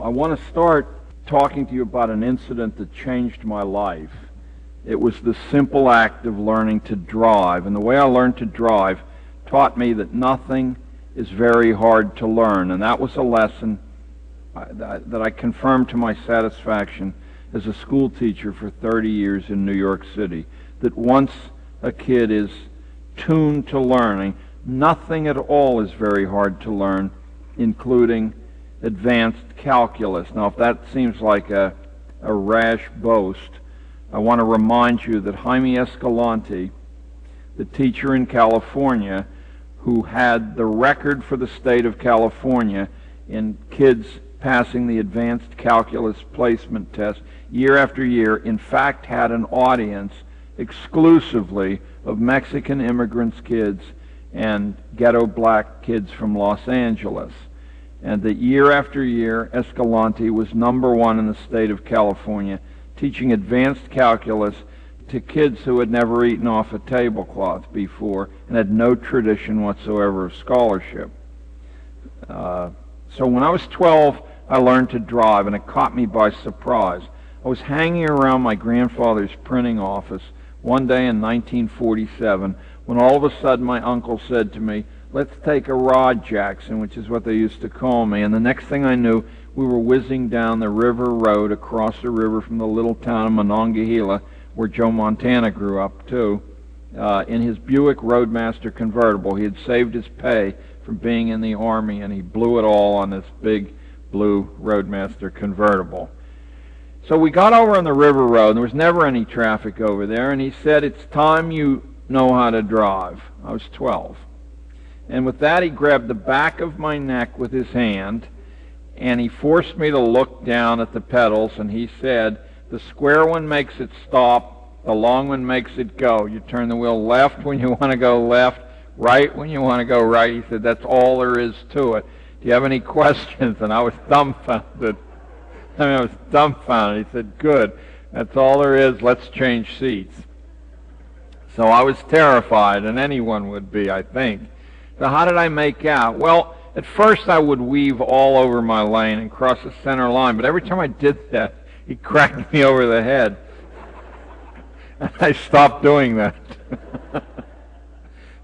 I want to start talking to you about an incident that changed my life. It was the simple act of learning to drive, and the way I learned to drive taught me that nothing is very hard to learn, and that was a lesson that I confirmed to my satisfaction as a school teacher for 30 years in New York City, that once a kid is tuned to learning, nothing at all is very hard to learn, including advanced calculus. Now, if that seems like a rash boast, I want to remind you that Jaime Escalante, the teacher in California who had the record for the state of California in kids passing the advanced calculus placement test year after year, in fact had an audience exclusively of Mexican immigrants' kids and ghetto black kids from Los Angeles. And that year after year, Escalante was #1 in the state of California, teaching advanced calculus to kids who had never eaten off a tablecloth before and had no tradition whatsoever of scholarship. So when I was 12, I learned to drive, and it caught me by surprise. I was hanging around my grandfather's printing office one day in 1947 when all of a sudden my uncle said to me, "Let's take a rod, Jackson," which is what they used to call me. And the next thing I knew, we were whizzing down the river road across the river from the little town of Monongahela, where Joe Montana grew up too, in his Buick Roadmaster convertible. He had saved his pay from being in the Army, and he blew it all on this big blue Roadmaster convertible. So we got over on the river road, and there was never any traffic over there, and he said, "It's time you know how to drive." I was 12. And with that, he grabbed the back of my neck with his hand, and he forced me to look down at the pedals, and he said, "The square one makes it stop, the long one makes it go. You turn the wheel left when you want to go left, right when you want to go right." He said, "That's all there is to it. Do you have any questions?" And I was dumbfounded. I was dumbfounded. He said, "Good, that's all there is. Let's change seats." So I was terrified, and anyone would be, I think. So how did I make out? Well, at first I would weave all over my lane and cross the center line, but every time I did that, he cracked me over the head. And I stopped doing that.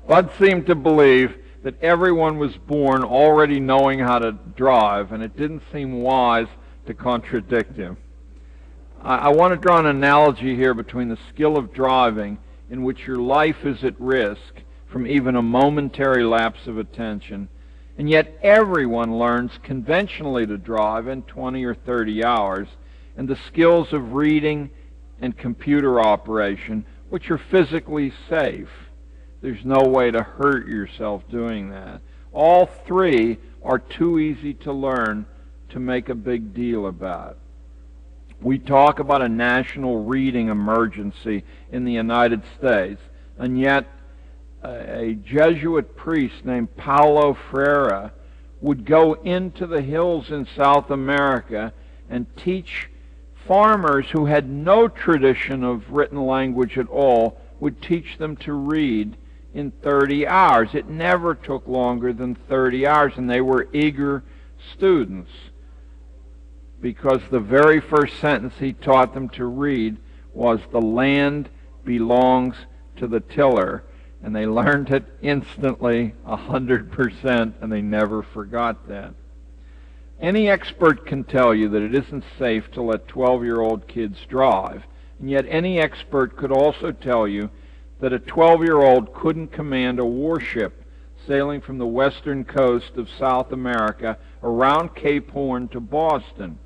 Bud seemed to believe that everyone was born already knowing how to drive, and it didn't seem wise to contradict him. I want to draw an analogy here between the skill of driving, in which your life is at risk from even a momentary lapse of attention, and yet everyone learns conventionally to drive in 20 or 30 hours, and the skills of reading and computer operation, which are physically safe. There's no way to hurt yourself doing that. All three are too easy to learn to make a big deal about. We talk about a national reading emergency in the United States, and yet a Jesuit priest named Paulo Freire would go into the hills in South America and teach farmers who had no tradition of written language at all, would teach them to read in 30 hours. It never took longer than 30 hours, and they were eager students because the very first sentence he taught them to read was, "The land belongs to the tiller." And they learned it instantly, 100%, and they never forgot that. Any expert can tell you that it isn't safe to let 12-year-old kids drive, and yet any expert could also tell you that a 12-year-old couldn't command a warship sailing from the western coast of South America around Cape Horn to Boston.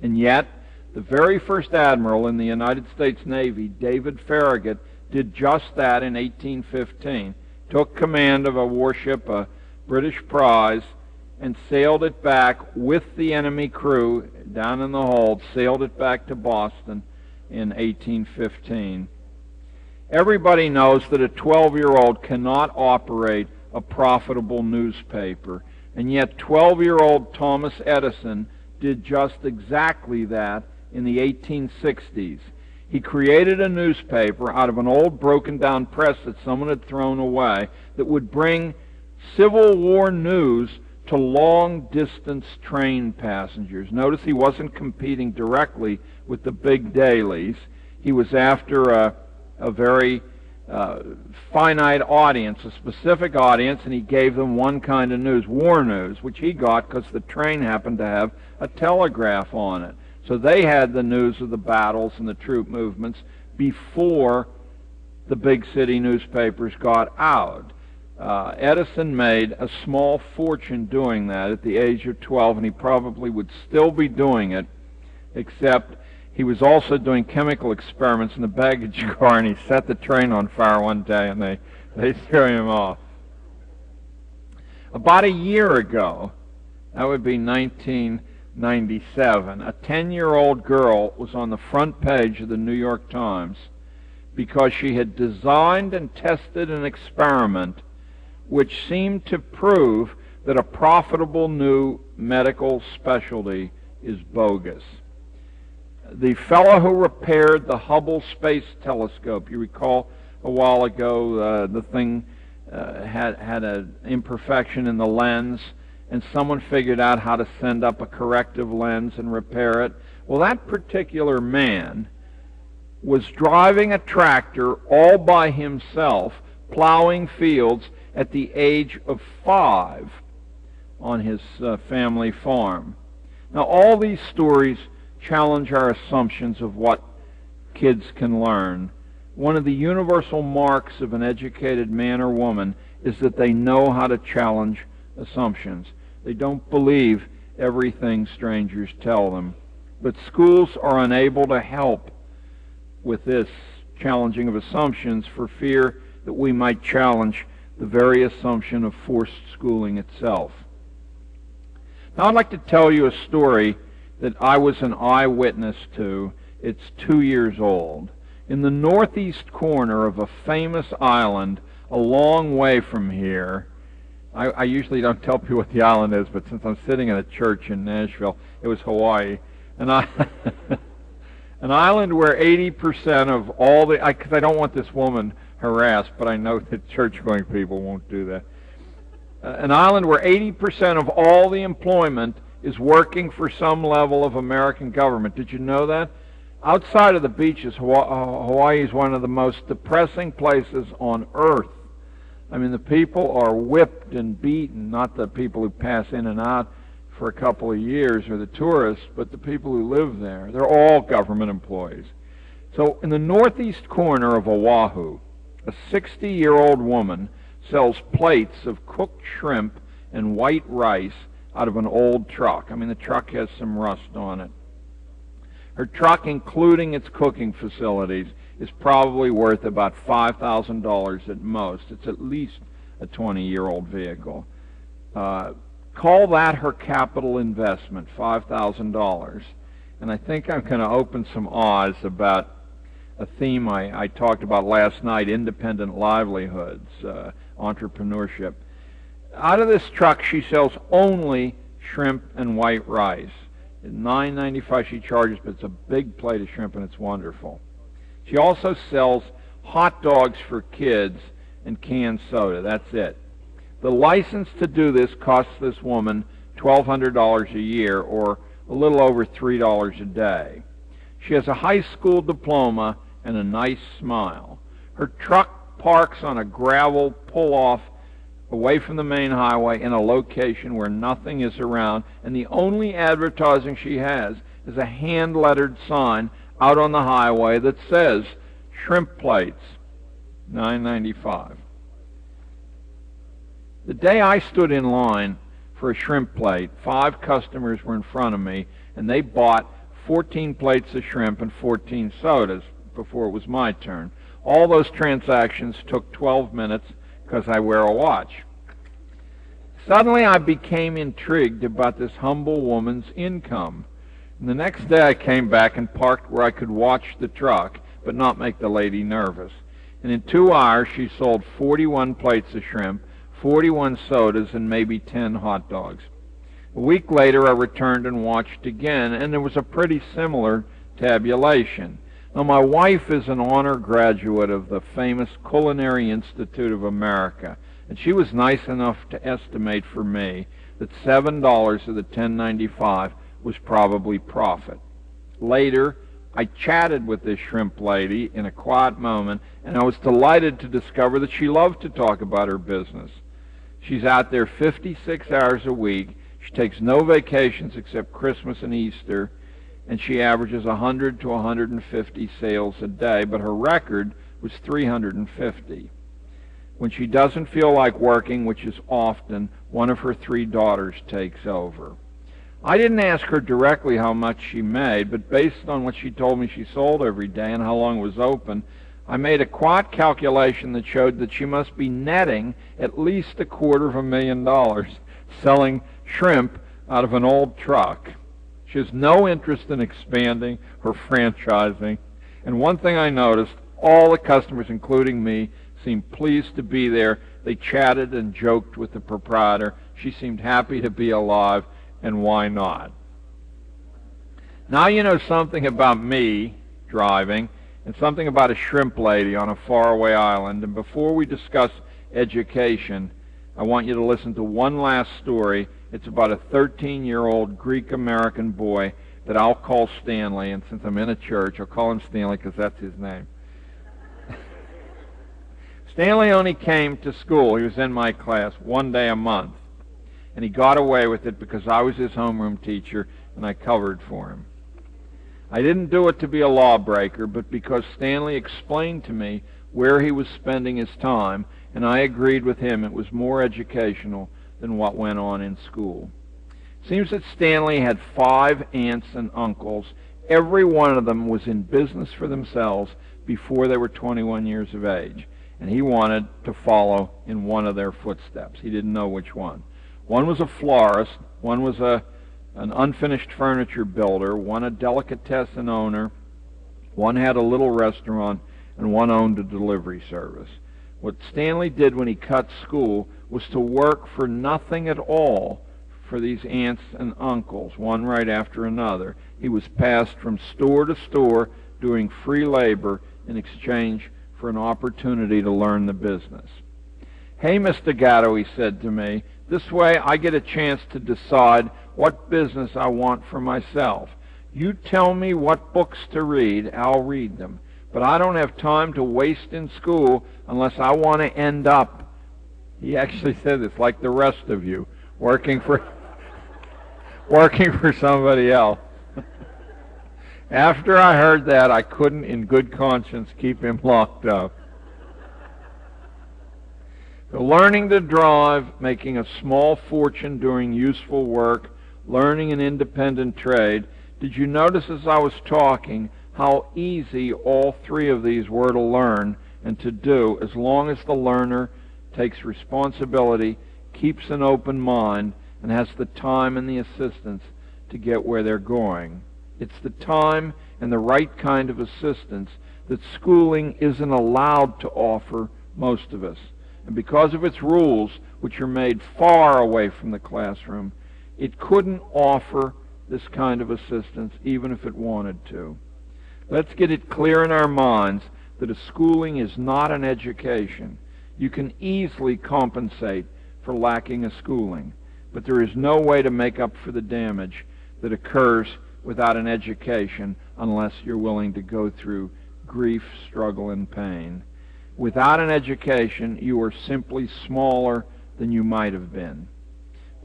And yet, the very first admiral in the United States Navy, David Farragut, did just that in 1815, took command of a warship, a British prize, and sailed it back with the enemy crew down in the hold, sailed it back to Boston in 1815. Everybody knows that a 12-year-old cannot operate a profitable newspaper, and yet 12-year-old Thomas Edison did just exactly that in the 1860s. He created a newspaper out of an old broken-down press that someone had thrown away that would bring Civil War news to long-distance train passengers. Notice he wasn't competing directly with the big dailies. He was after a very finite audience, a specific audience, and he gave them one kind of news, war news, which he got because the train happened to have a telegraph on it. So they had the news of the battles and the troop movements before the big city newspapers got out. Edison made a small fortune doing that at the age of 12, and he probably would still be doing it, except he was also doing chemical experiments in the baggage car, and he set the train on fire one day, and they threw him off. About a year ago, that would be 1997, a 10-year-old girl was on the front page of the New York Times because she had designed and tested an experiment which seemed to prove that a profitable new medical specialty is bogus. The fellow who repaired the Hubble Space Telescope, you recall a while ago the thing had an imperfection in the lens, and someone figured out how to send up a corrective lens and repair it. Well, that particular man was driving a tractor all by himself, plowing fields at the age of 5 on his family farm. Now, all these stories challenge our assumptions of what kids can learn. One of the universal marks of an educated man or woman is that they know how to challenge assumptions. They don't believe everything strangers tell them. But schools are unable to help with this challenging of assumptions for fear that we might challenge the very assumption of forced schooling itself. Now, I'd like to tell you a story that I was an eyewitness to. It's 2 years old. In the northeast corner of a famous island a long way from here, I usually don't tell people what the island is, but since I'm sitting in a church in Nashville, it was Hawaii. And an island where 80% of all the, because I don't want this woman harassed, but I know that church-going people won't do that. An island where 80% of all the employment is working for some level of American government. Did you know that? Outside of the beaches, Hawaii is one of the most depressing places on earth. I mean, the people are whipped and beaten, not the people who pass in and out for a couple of years or the tourists, but the people who live there. They're all government employees. So in the northeast corner of Oahu, a 60-year-old woman sells plates of cooked shrimp and white rice out of an old truck. I mean, the truck has some rust on it. Her truck, including its cooking facilities, is probably worth about $5,000 at most. It's at least a 20-year-old vehicle. Call that her capital investment, $5,000. And I think I'm going to open some eyes about a theme I talked about last night, independent livelihoods, entrepreneurship. Out of this truck, she sells only shrimp and white rice. At $9.95 she charges, but it's a big plate of shrimp and it's wonderful. She also sells hot dogs for kids and canned soda. That's it. The license to do this costs this woman $1,200 a year, or a little over $3 a day. She has a high school diploma and a nice smile. Her truck parks on a gravel pull-off away from the main highway in a location where nothing is around, and the only advertising she has is a hand-lettered sign out on the highway that says, shrimp plates, $9.95. The day I stood in line for a shrimp plate, 5 customers were in front of me, and they bought 14 plates of shrimp and 14 sodas before it was my turn. All those transactions took 12 minutes because I wear a watch. Suddenly I became intrigued about this humble woman's income. And the next day I came back and parked where I could watch the truck but not make the lady nervous. And in 2 hours she sold 41 plates of shrimp, 41 sodas, and maybe 10 hot dogs. A week later I returned and watched again, and there was a pretty similar tabulation. Now, my wife is an honor graduate of the famous Culinary Institute of America, and she was nice enough to estimate for me that $7 of the $10.95 was probably profit. Later, I chatted with this shrimp lady in a quiet moment, and I was delighted to discover that she loved to talk about her business. She's out there 56 hours a week. She takes no vacations except Christmas and Easter, and she averages 100 to 150 sales a day, but her record was 350. When she doesn't feel like working, which is often, one of her 3 daughters takes over. I didn't ask her directly how much she made, but based on what she told me she sold every day and how long it was open, I made a quiet calculation that showed that she must be netting at least $250,000 selling shrimp out of an old truck. She has no interest in expanding or franchising. And one thing I noticed, all the customers, including me, seemed pleased to be there. They chatted and joked with the proprietor. She seemed happy to be alive, and why not? Now you know something about me driving and something about a shrimp lady on a faraway island. And before we discuss education, I want you to listen to one last story. It's about a 13-year-old Greek-American boy that I'll call Stanley, and since I'm in a church, I'll call him Stanley because that's his name. Stanley only came to school, he was in my class, one day a month, and he got away with it because I was his homeroom teacher and I covered for him. I didn't do it to be a lawbreaker, but because Stanley explained to me where he was spending his time, and I agreed with him it was more educational than what went on in school. It seems that Stanley had 5 aunts and uncles. Every one of them was in business for themselves before they were 21 years of age, and he wanted to follow in one of their footsteps. He didn't know which one. One was a florist, one was an unfinished furniture builder, one a delicatessen owner, one had a little restaurant, and one owned a delivery service. What Stanley did when he cut school was to work for nothing at all for these aunts and uncles, one right after another. He was passed from store to store doing free labor in exchange for an opportunity to learn the business. "Hey, Mr. Gatto," he said to me, "this way I get a chance to decide what business I want for myself. You tell me what books to read, I'll read them. But I don't have time to waste in school unless I want to end up," he actually said this, "like the rest of you, working for somebody else." After I heard that, I couldn't in good conscience keep him locked up. So learning to drive, making a small fortune doing useful work, learning an independent trade. Did you notice as I was talking how easy all 3 of these were to learn and to do as long as the learner takes responsibility, keeps an open mind, and has the time and the assistance to get where they're going? It's the time and the right kind of assistance that schooling isn't allowed to offer most of us. And because of its rules, which are made far away from the classroom, it couldn't offer this kind of assistance even if it wanted to. Let's get it clear in our minds that a schooling is not an education. You can easily compensate for lacking a schooling, but there is no way to make up for the damage that occurs without an education unless you're willing to go through grief, struggle, and pain. Without an education, you are simply smaller than you might have been.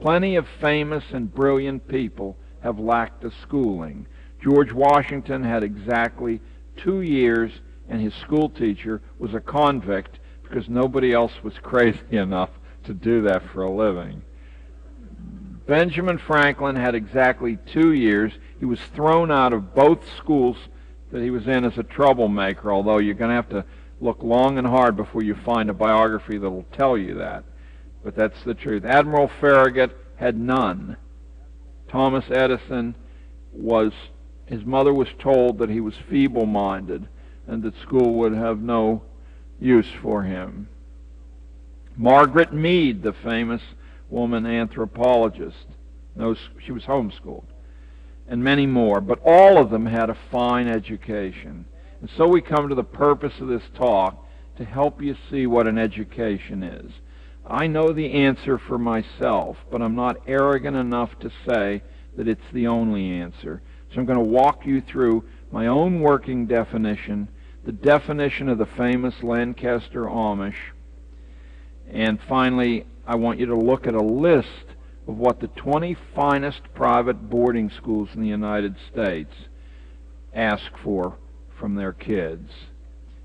Plenty of famous and brilliant people have lacked a schooling. George Washington had exactly 2 years, and his school teacher was a convict because nobody else was crazy enough to do that for a living. Benjamin Franklin had exactly 2 years. He was thrown out of both schools that he was in as a troublemaker, although you're going to have to look long and hard before you find a biography that will tell you that. But that's the truth. Admiral Farragut had none. Thomas Edison his mother was told that he was feeble-minded and that school would have no use for him. Margaret Mead, the famous woman anthropologist, she was homeschooled, and many more. But all of them had a fine education. And so we come to the purpose of this talk, to help you see what an education is. I know the answer for myself, but I'm not arrogant enough to say that it's the only answer. So I'm going to walk you through my own working definition, the definition of the famous Lancaster Amish, and finally I want you to look at a list of what the 20 finest private boarding schools in the United States ask for from their kids.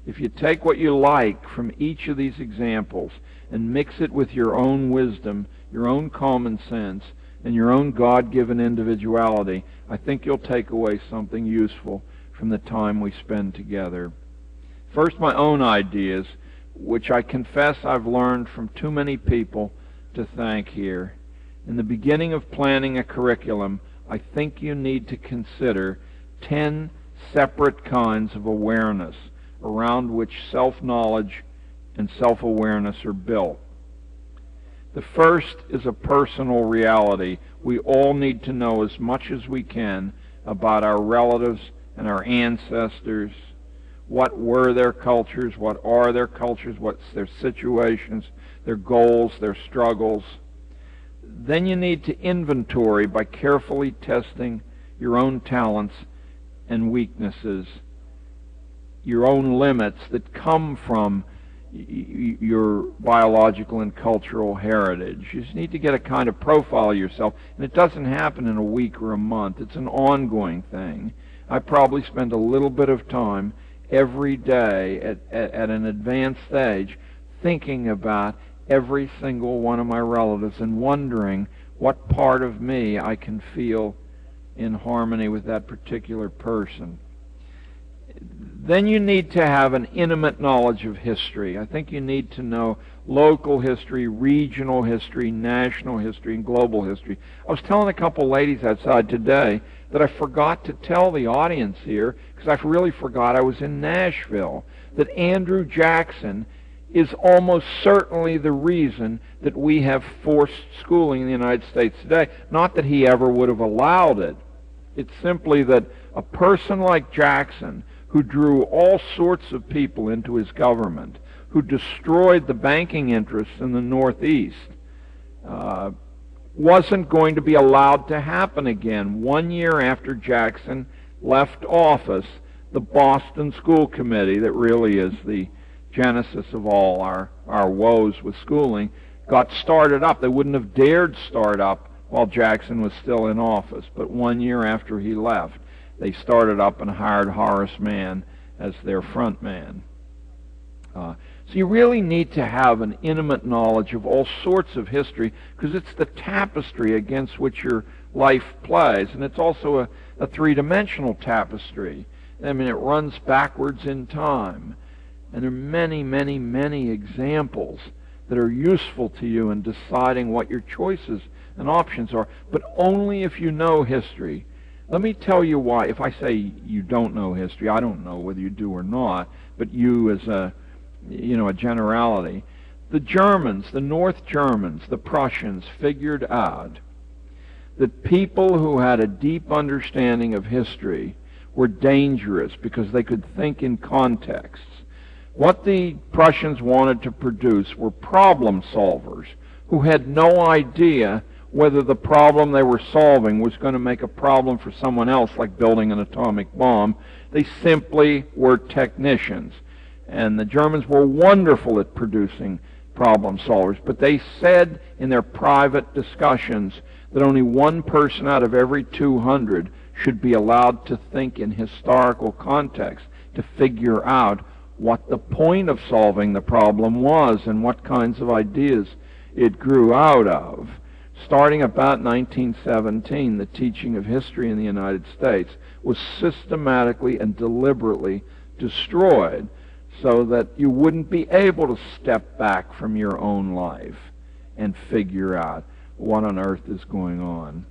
If you take what you like from each of these examples and mix it with your own wisdom, your own common sense, and your own God-given individuality, I think you'll take away something useful from the time we spend together. First, my own ideas, which I confess I've learned from too many people to thank here. In the beginning of planning a curriculum, I think you need to consider 10 separate kinds of awareness around which self-knowledge and self-awareness are built. The first is a personal reality. We all need to know as much as we can about our relatives and our ancestors. What were their cultures? What are their cultures? What's their situations, their goals, their struggles? Then you need to inventory by carefully testing your own talents and weaknesses, your own limits that come from your biological and cultural heritage. You just need to get a kind of profile of yourself, and it doesn't happen in a week or a month. It's an ongoing thing. I probably spend a little bit of time every day at an advanced stage thinking about every single one of my relatives and wondering what part of me I can feel in harmony with that particular person. Then you need to have an intimate knowledge of history. I think you need to know local history, regional history, national history, and global history. I was telling a couple ladies outside today that I forgot to tell the audience here, because I really forgot I was in Nashville, that Andrew Jackson is almost certainly the reason that we have forced schooling in the United States today. Not that he ever would have allowed it. It's simply that a person like Jackson, who drew all sorts of people into his government, who destroyed the banking interests in the Northeast, wasn't going to be allowed to happen again. 1 year after Jackson left office, the Boston School Committee, that really is the genesis of all our woes with schooling, got started up. They wouldn't have dared start up while Jackson was still in office, but 1 year after he left, they started up and hired Horace Mann as their front man. So you really need to have an intimate knowledge of all sorts of history, because it's the tapestry against which your life plays, and it's also a three-dimensional tapestry. I mean, it runs backwards in time, and there are many, many, many examples that are useful to you in deciding what your choices and options are, but only if you know history. Let me tell you why. If I say you don't know history, I don't know whether you do or not, but you as a generality. The Germans, the North Germans, the Prussians figured out that people who had a deep understanding of history were dangerous because they could think in contexts. What the Prussians wanted to produce were problem solvers who had no idea whether the problem they were solving was going to make a problem for someone else, like building an atomic bomb. They simply were technicians. And the Germans were wonderful at producing problem solvers, but they said in their private discussions that only one person out of every 200 should be allowed to think in historical context to figure out what the point of solving the problem was and what kinds of ideas it grew out of. Starting about 1917, the teaching of history in the United States was systematically and deliberately destroyed so that you wouldn't be able to step back from your own life and figure out what on earth is going on.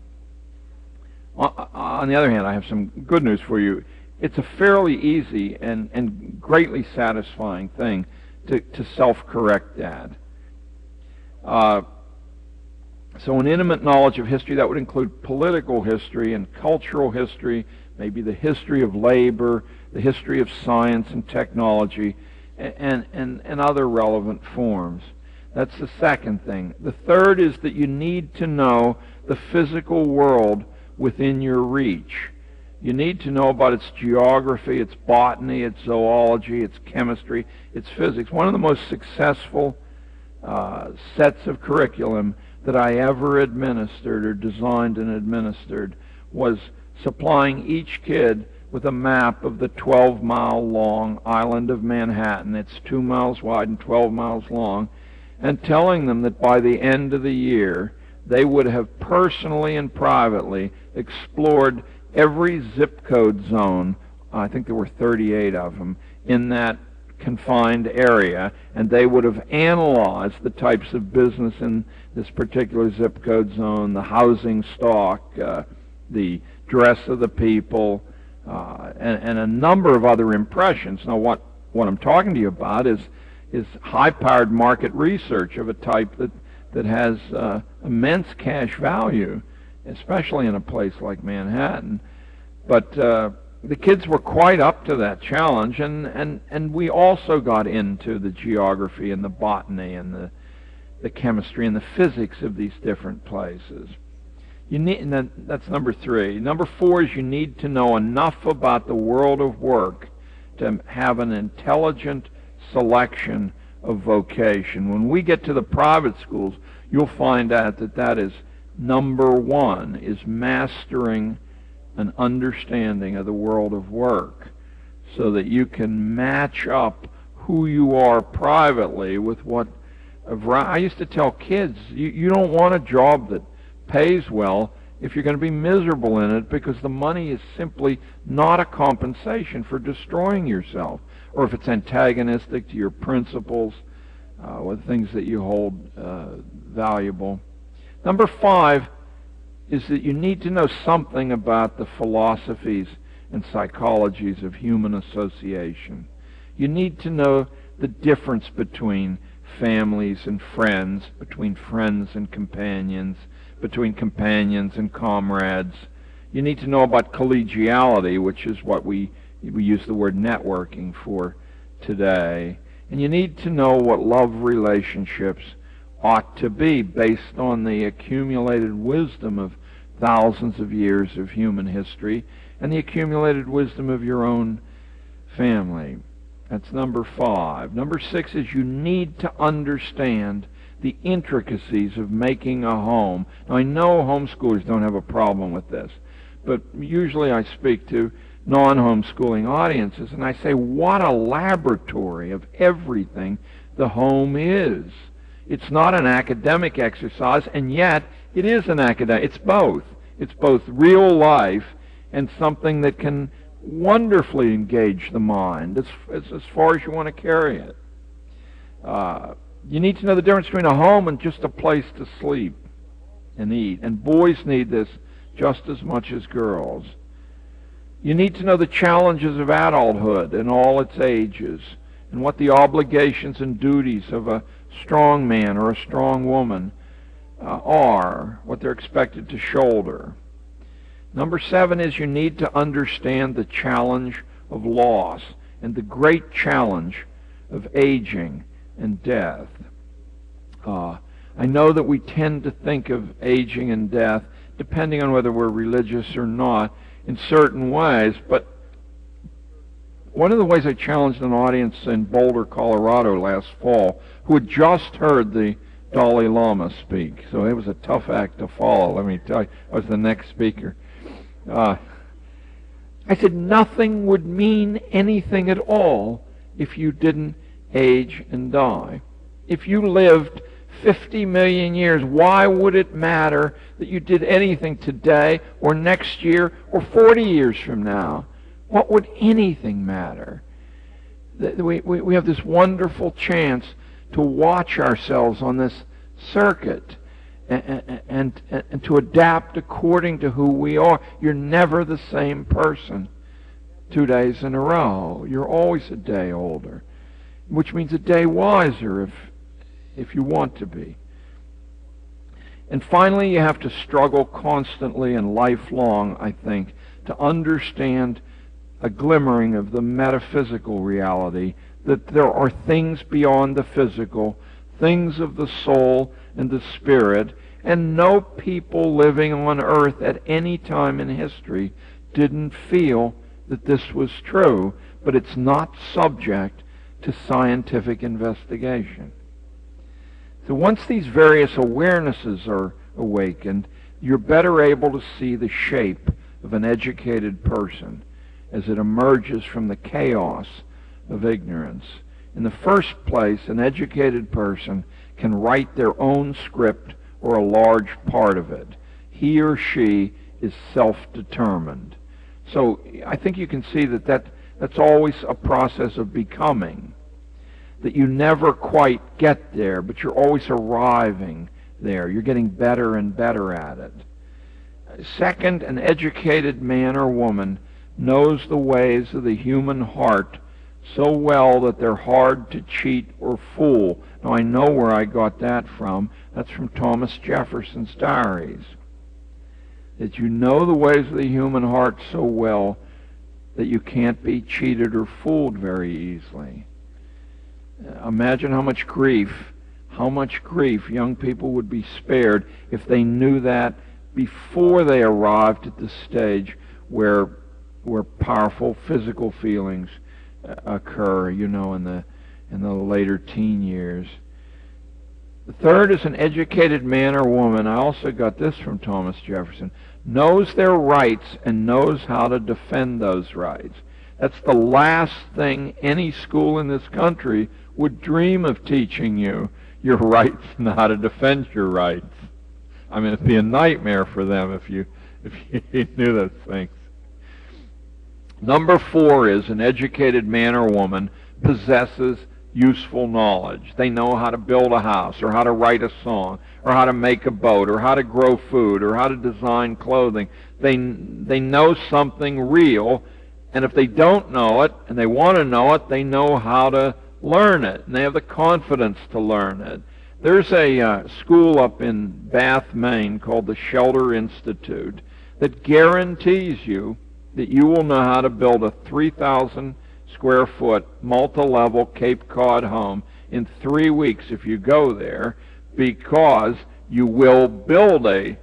On the other hand, I have some good news for you. It's a fairly easy and greatly satisfying thing to self-correct that. So an intimate knowledge of history, that would include political history and cultural history, maybe the history of labor, the history of science and technology, and other relevant forms. That's the second thing. The third is that you need to know the physical world within your reach. You need to know about its geography, its botany, its zoology, its chemistry, its physics. One of the most successful sets of curriculum that I ever administered or designed and administered was supplying each kid with a map of the 12-mile-long island of Manhattan. It's 2 miles wide and 12 miles long, and telling them that by the end of the year they would have personally and privately explored every zip code zone. I think there were 38 of them in that confined area, and they would have analyzed the types of business in this particular zip code zone, the housing stock, the dress of the people, and a number of other impressions. Now, what I'm talking to you about is high-powered market research of a type that has immense cash value, especially in a place like Manhattan. But the kids were quite up to that challenge, and we also got into the geography and the botany and the chemistry and the physics of these different places. And that's number 3. Number 4 is you need to know enough about the world of work to have an intelligent selection of vocation. When we get to the private schools, you'll find out that is number 1, is mastering an understanding of the world of work so that you can match up who you are privately with what I used to tell kids, you don't want a job that pays well if you're going to be miserable in it, because the money is simply not a compensation for destroying yourself, or if it's antagonistic to your principles, with things that you hold valuable. Number 5 is that you need to know something about the philosophies and psychologies of human association. You need to know the difference between families and friends, between friends and companions, between companions and comrades. You need to know about collegiality, which is what we use the word networking for today. And you need to know what love relationships ought to be based on the accumulated wisdom of thousands of years of human history and the accumulated wisdom of your own family. That's number 5. Number 6 is you need to understand the intricacies of making a home. Now, I know homeschoolers don't have a problem with this, but usually I speak to non-homeschooling audiences, and I say, what a laboratory of everything the home is. It's not an academic exercise, and yet it is an academic. It's both. It's both real life and something that can wonderfully engage the mind as far as you want to carry it. You need to know the difference between a home and just a place to sleep and eat. And boys need this just as much as girls. You need to know the challenges of adulthood in all its ages and what the obligations and duties of a strong man or a strong woman are, what they're expected to shoulder. Number 7 is you need to understand the challenge of loss and the great challenge of aging and death. I know that we tend to think of aging and death, depending on whether we're religious or not, in certain ways, but one of the ways I challenged an audience in Boulder, Colorado last fall, who had just heard the Dalai Lama speak, so it was a tough act to follow, let me tell you. I was the next speaker. I said, nothing would mean anything at all if you didn't age and die. If you lived 50 million years, why would it matter that you did anything today or next year or 40 years from now? What would anything matter? We have this wonderful chance to watch ourselves on this circuit and to adapt according to who we are. You're never the same person 2 days in a row. You're always a day older, which means a day wiser if you want to be. And finally, you have to struggle constantly and lifelong, I think, to understand a glimmering of the metaphysical reality that there are things beyond the physical, things of the soul and the spirit, and no people living on earth at any time in history didn't feel that this was true, but it's not subject to scientific investigation. So once these various awarenesses are awakened, you're better able to see the shape of an educated person as it emerges from the chaos of ignorance. In the first place, an educated person can write their own script or a large part of it. He or she is self-determined. So I think you can see that's always a process of becoming, that you never quite get there, but you're always arriving there. You're getting better and better at it. Second, an educated man or woman knows the ways of the human heart so well that they're hard to cheat or fool. Now, I know where I got that from. That's from Thomas Jefferson's diaries. That you know the ways of the human heart so well that you can't be cheated or fooled very easily. Imagine how much grief young people would be spared if they knew that before they arrived at the stage where powerful physical feelings occur, in the later teen years. The third is an educated man or woman, I also got this from Thomas Jefferson, knows their rights and knows how to defend those rights. That's the last thing any school in this country would dream of teaching you, your rights and how to defend your rights. I mean, it'd be a nightmare for them if you knew those things. Number 4 is an educated man or woman possesses useful knowledge. They know how to build a house, or how to write a song, or how to make a boat, or how to grow food, or how to design clothing. They know something real, and if they don't know it, and they want to know it, they know how to learn it, and they have the confidence to learn it. There's a school up in Bath, Maine called the Shelter Institute that guarantees you that you will know how to build a 3,000 square foot multi-level Cape Cod home in 3 weeks if you go there, because you will build a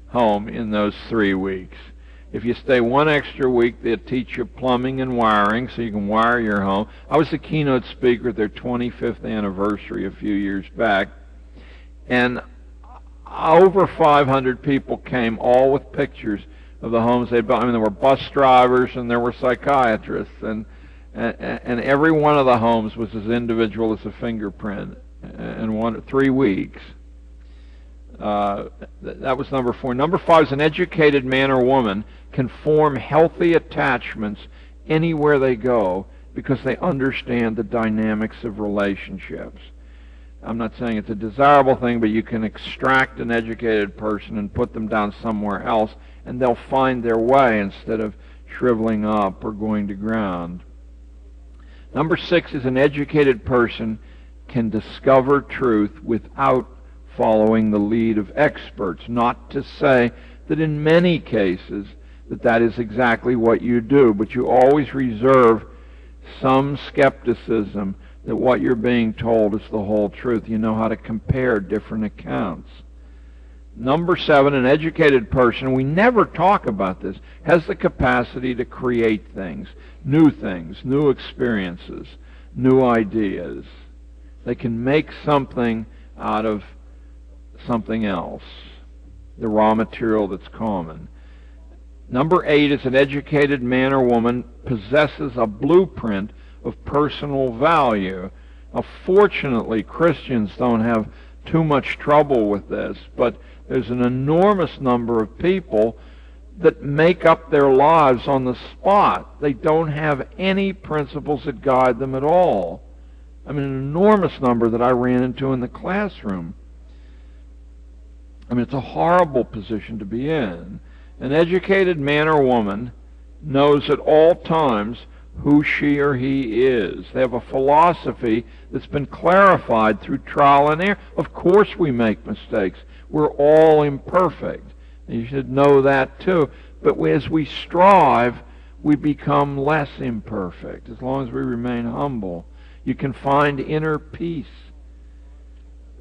home in those 3 weeks. If you stay 1 extra week, they'll teach you plumbing and wiring so you can wire your home. I was the keynote speaker at their 25th anniversary a few years back, and over 500 people came, all with pictures of the homes they built. I mean, there were bus drivers and there were psychiatrists, and every one of the homes was as individual as a fingerprint. And 3 weeks. That was number 4. Number 5 is an educated man or woman can form healthy attachments anywhere they go because they understand the dynamics of relationships. I'm not saying it's a desirable thing, but you can extract an educated person and put them down somewhere else, and they'll find their way instead of shriveling up or going to ground. Number 6 is an educated person can discover truth without following the lead of experts. Not to say that in many cases that is exactly what you do, but you always reserve some skepticism that what you're being told is the whole truth. You know how to compare different accounts. Number 7, an educated person, we never talk about this, has the capacity to create things, new experiences, new ideas. They can make something out of something else, the raw material that's common. Number 8 is an educated man or woman possesses a blueprint of personal value. Now, fortunately, Christians don't have too much trouble with this, but there's an enormous number of people that make up their lives on the spot. They don't have any principles that guide them at all. I mean, an enormous number that I ran into in the classroom. I mean, it's a horrible position to be in. An educated man or woman knows at all times who she or he is. They have a philosophy that's been clarified through trial and error. Of course we make mistakes. We're all imperfect. You should know that too. But as we strive, we become less imperfect as long as we remain humble. You can find inner peace.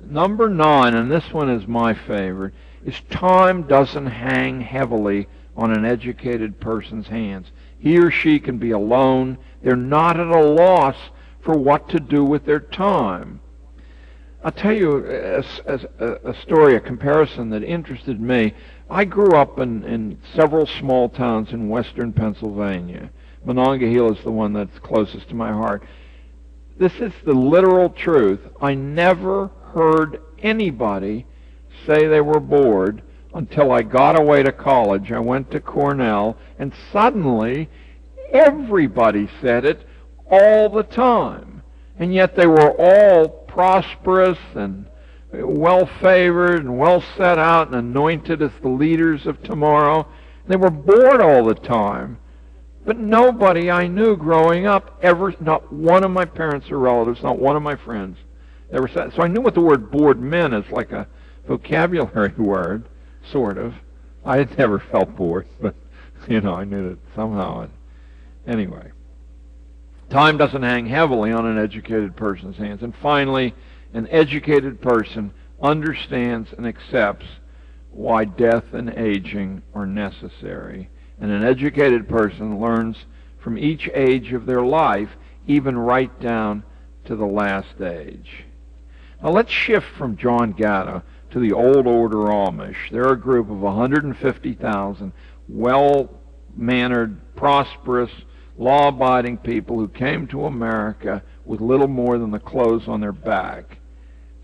Number 9, and this one is my favorite, is time doesn't hang heavily on an educated person's hands. He or she can be alone. They're not at a loss for what to do with their time. I'll tell you a story, a comparison that interested me. I grew up in several small towns in western Pennsylvania. Monongahela is the one that's closest to my heart. This is the literal truth. I never heard anybody say they were bored until I got away to college. I went to Cornell, and suddenly everybody said it all the time. And yet they were all prosperous and well-favored and well set out and anointed as the leaders of tomorrow. They were bored all the time. But nobody I knew growing up ever, not one of my parents or relatives, not one of my friends, ever said. So I knew what the word bored meant as like a vocabulary word, sort of. I had never felt bored, but, I knew that somehow. Anyway, time doesn't hang heavily on an educated person's hands. And finally, an educated person understands and accepts why death and aging are necessary. And an educated person learns from each age of their life, even right down to the last age. Now let's shift from John Gatto to the old order Amish. They're a group of 150,000 well-mannered, prosperous, law-abiding people who came to America with little more than the clothes on their back.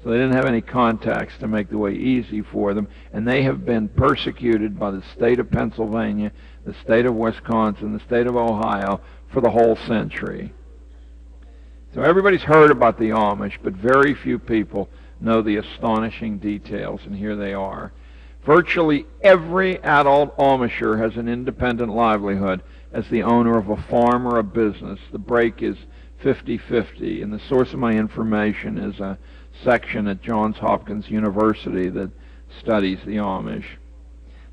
So they didn't have any contacts to make the way easy for them, and they have been persecuted by the state of Pennsylvania, the state of Wisconsin, the state of Ohio for the whole century. So everybody's heard about the Amish, but very few people know the astonishing details, and here they are. Virtually every adult Amisher has an independent livelihood as the owner of a farm or a business. The break is 50-50, and the source of my information is a section at Johns Hopkins University that studies the Amish.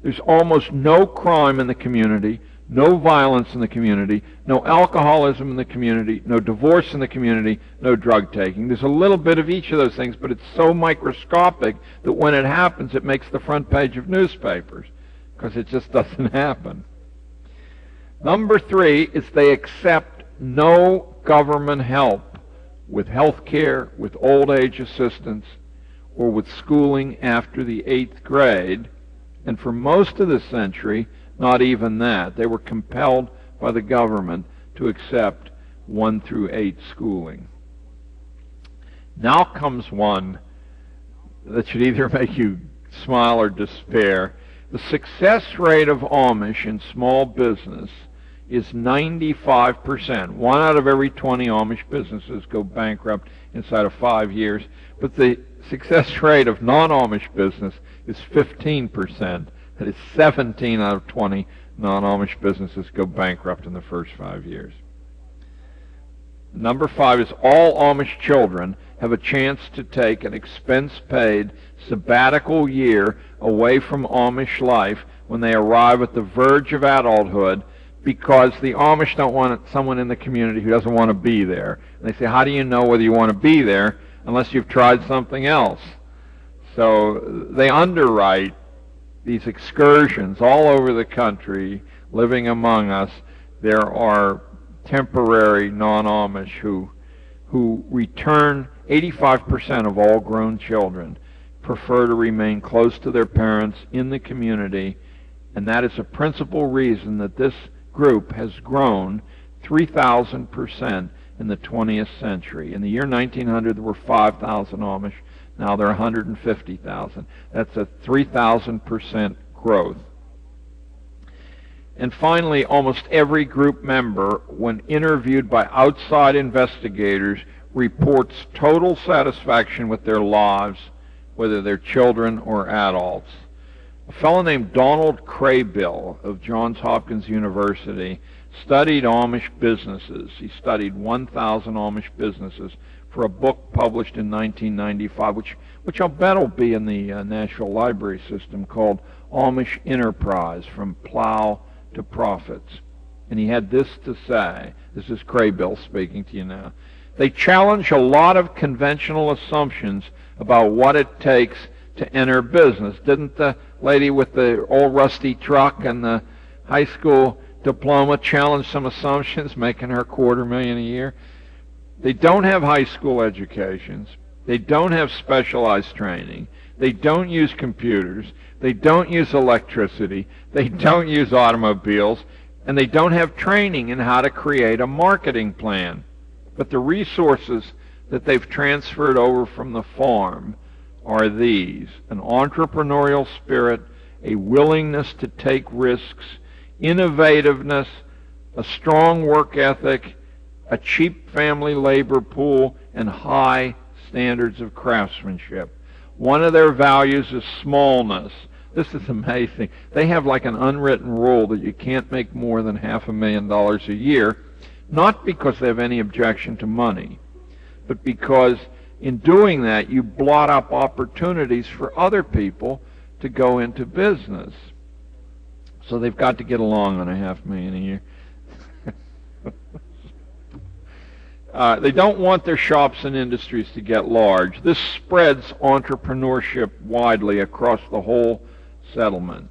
There's almost no crime in the community, no violence in the community, no alcoholism in the community, no divorce in the community, no drug taking. There's a little bit of each of those things, but it's so microscopic that when it happens, it makes the front page of newspapers, because it just doesn't happen. Number 3 is they accept no government help with health care, with old age assistance, or with schooling after the 8th grade. And for most of the century, not even that. They were compelled by the government to accept 1 through 8 schooling. Now comes one that should either make you smile or despair. The success rate of Amish in small business is 95%. 1 out of every 20 Amish businesses go bankrupt inside of 5 years. But the success rate of non-Amish business is 15%. That is 17 out of 20 non-Amish businesses go bankrupt in the first 5 years. Number 5 is all Amish children have a chance to take an expense-paid sabbatical year away from Amish life when they arrive at the verge of adulthood, because the Amish don't want someone in the community who doesn't want to be there. And they say, how do you know whether you want to be there unless you've tried something else? So they underwrite these excursions all over the country, living among us. There are temporary non-Amish who return. 85% of all grown children prefer to remain close to their parents in the community, and that is a principal reason that this group has grown 3,000% in the 20th century. In the year 1900, there were 5,000 Amish. Now there are 150,000. That's a 3,000% growth. And finally, almost every group member, when interviewed by outside investigators, reports total satisfaction with their lives, whether they're children or adults. A fellow named Donald Craybill of Johns Hopkins University studied Amish businesses. He studied 1,000 Amish businesses for a book published in 1995, which I'll bet will be in the National Library System, called Amish Enterprise, From Plow to Profits. And he had this to say. This is Craybill speaking to you now. They challenge a lot of conventional assumptions about what it takes to enter business. Didn't the lady with the old rusty truck and the high school diploma challenge some assumptions, making her $250,000 a year? They don't have high school educations. They don't have specialized training. They don't use computers. They don't use electricity. They don't use automobiles. And they don't have training in how to create a marketing plan. But the resources that they've transferred over from the farm are these: an entrepreneurial spirit, a willingness to take risks, innovativeness, a strong work ethic, a cheap family labor pool, and high standards of craftsmanship. One of their values is smallness. This is amazing. They have like an unwritten rule that you can't make more than $500,000 a year, not because they have any objection to money, but because in doing that you blot up opportunities for other people to go into business. So they've got to get along on $500,000 a year. They don't want their shops and industries to get large. This spreads entrepreneurship widely across the whole settlement.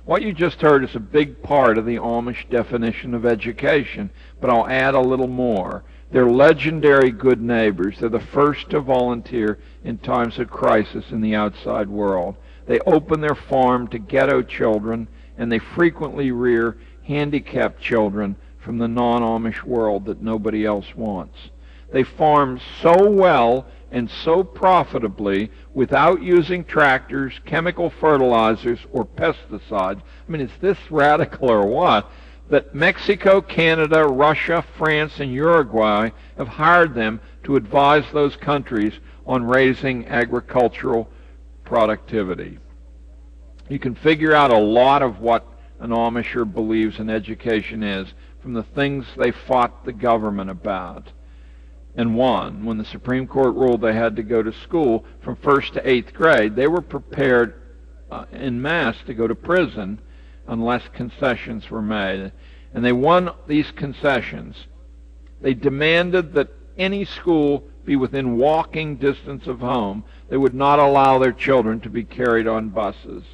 What you just heard is a big part of the Amish definition of education, but I'll add a little more. They're legendary good neighbors. They're the first to volunteer in times of crisis in the outside world. They open their farm to ghetto children, and they frequently rear handicapped children from the non-Amish world that nobody else wants. They farm so well and so profitably without using tractors, chemical fertilizers, or pesticides. I mean, is this radical or what? That Mexico, Canada, Russia, France, and Uruguay have hired them to advise those countries on raising agricultural productivity. You can figure out a lot of what an Amisher believes an education is from the things they fought the government about and won. When the Supreme Court ruled they had to go to school from 1st to 8th grade, they were prepared en masse to go to prison unless concessions were made. And they won these concessions. They demanded that any school be within walking distance of home. They would not allow their children to be carried on buses.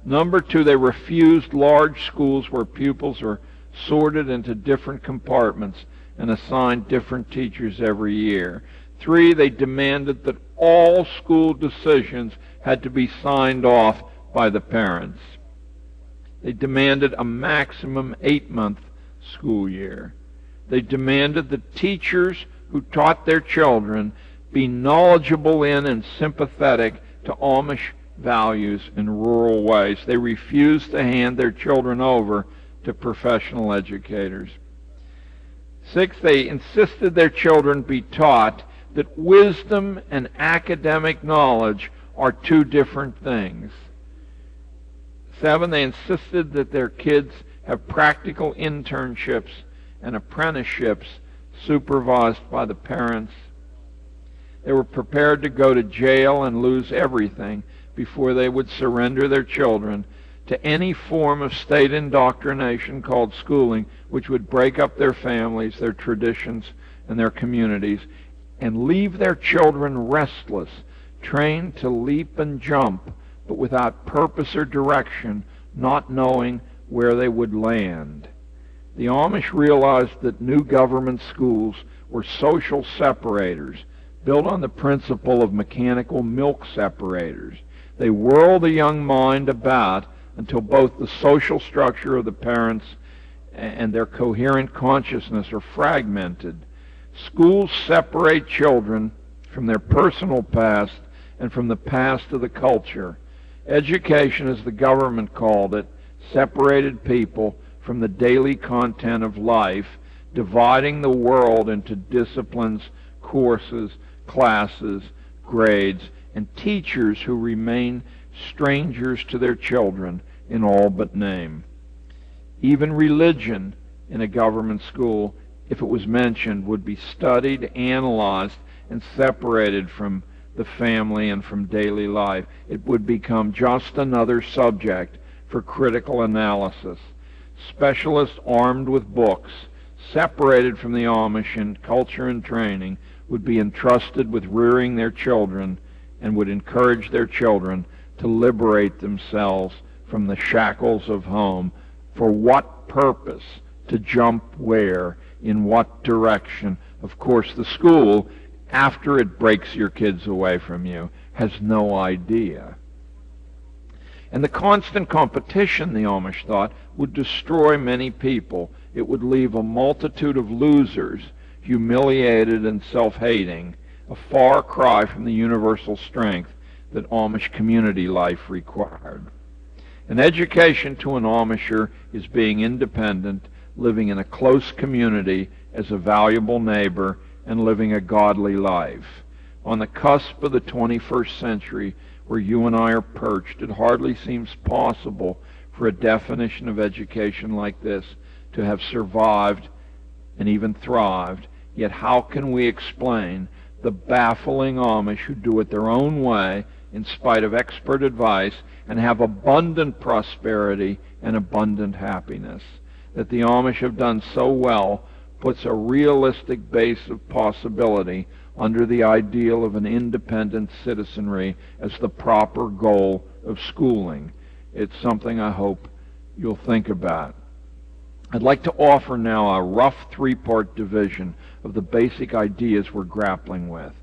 Number two, they refused large schools where pupils are sorted into different compartments and assigned different teachers every year. Three, they demanded that all school decisions had to be signed off by the parents. They demanded a maximum 8-month school year. They demanded that teachers who taught their children be knowledgeable in and sympathetic to Amish values in rural ways. They refused to hand their children over to professional educators. 6, they insisted their children be taught that wisdom and academic knowledge are two different things. 7, they insisted that their kids have practical internships and apprenticeships supervised by the parents. They were prepared to go to jail and lose everything before they would surrender their children to any form of state indoctrination called schooling, which would break up their families, their traditions, and their communities, and leave their children restless, trained to leap and jump, but without purpose or direction, not knowing where they would land. The Amish realized that new government schools were social separators, built on the principle of mechanical milk separators. They whirl the young mind about until both the social structure of the parents and their coherent consciousness are fragmented. Schools separate children from their personal past and from the past of the culture. Education, as the government called it, separated people from the daily content of life, dividing the world into disciplines, courses, classes, grades, and teachers who remain strangers to their children in all but name. Even religion in a government school, if it was mentioned, would be studied, analyzed, and separated from the family and from daily life. It would become just another subject for critical analysis. Specialists armed with books, separated from the Amish in culture and training, would be entrusted with rearing their children and would encourage their children to liberate themselves from the shackles of home. For what purpose? To jump where? In what direction? Of course, the school, after it breaks your kids away from you, has no idea. And the constant competition, the Amish thought, would destroy many people. It would leave a multitude of losers, humiliated and self-hating, a far cry from the universal strength that Amish community life required. An education to an Amisher is being independent, living in a close community as a valuable neighbor, and living a godly life. On the cusp of the 21st century, where you and I are perched, it hardly seems possible for a definition of education like this to have survived and even thrived. Yet how can we explain the baffling Amish who do it their own way in spite of expert advice and have abundant prosperity and abundant happiness? That the Amish have done so well puts a realistic base of possibility under the ideal of an independent citizenry as the proper goal of schooling. It's something I hope you'll think about. I'd like to offer now a rough three-part division of the basic ideas we're grappling with.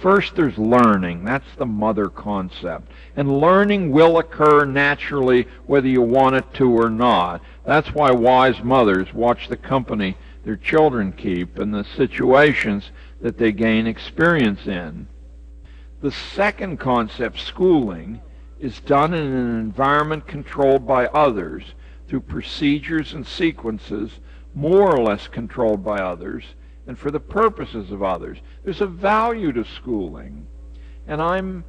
First, there's learning. That's the mother concept. And learning will occur naturally whether you want it to or not. That's why wise mothers watch the company their children keep and the situations that they gain experience in. The second concept, schooling, is done in an environment controlled by others through procedures and sequences more or less controlled by others and for the purposes of others. There's a value to schooling, and I'm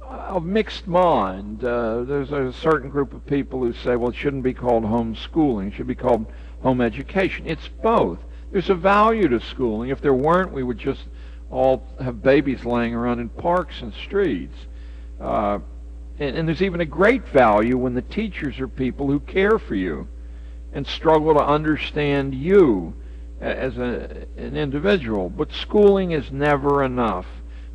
of mixed mind. There's a certain group of people who say, well, it shouldn't be called homeschooling, it should be called home education. It's both. There's a value to schooling. If there weren't, we would just all have babies laying around in parks and streets. And there's even a great value when the teachers are people who care for you and struggle to understand you as an individual. But schooling is never enough.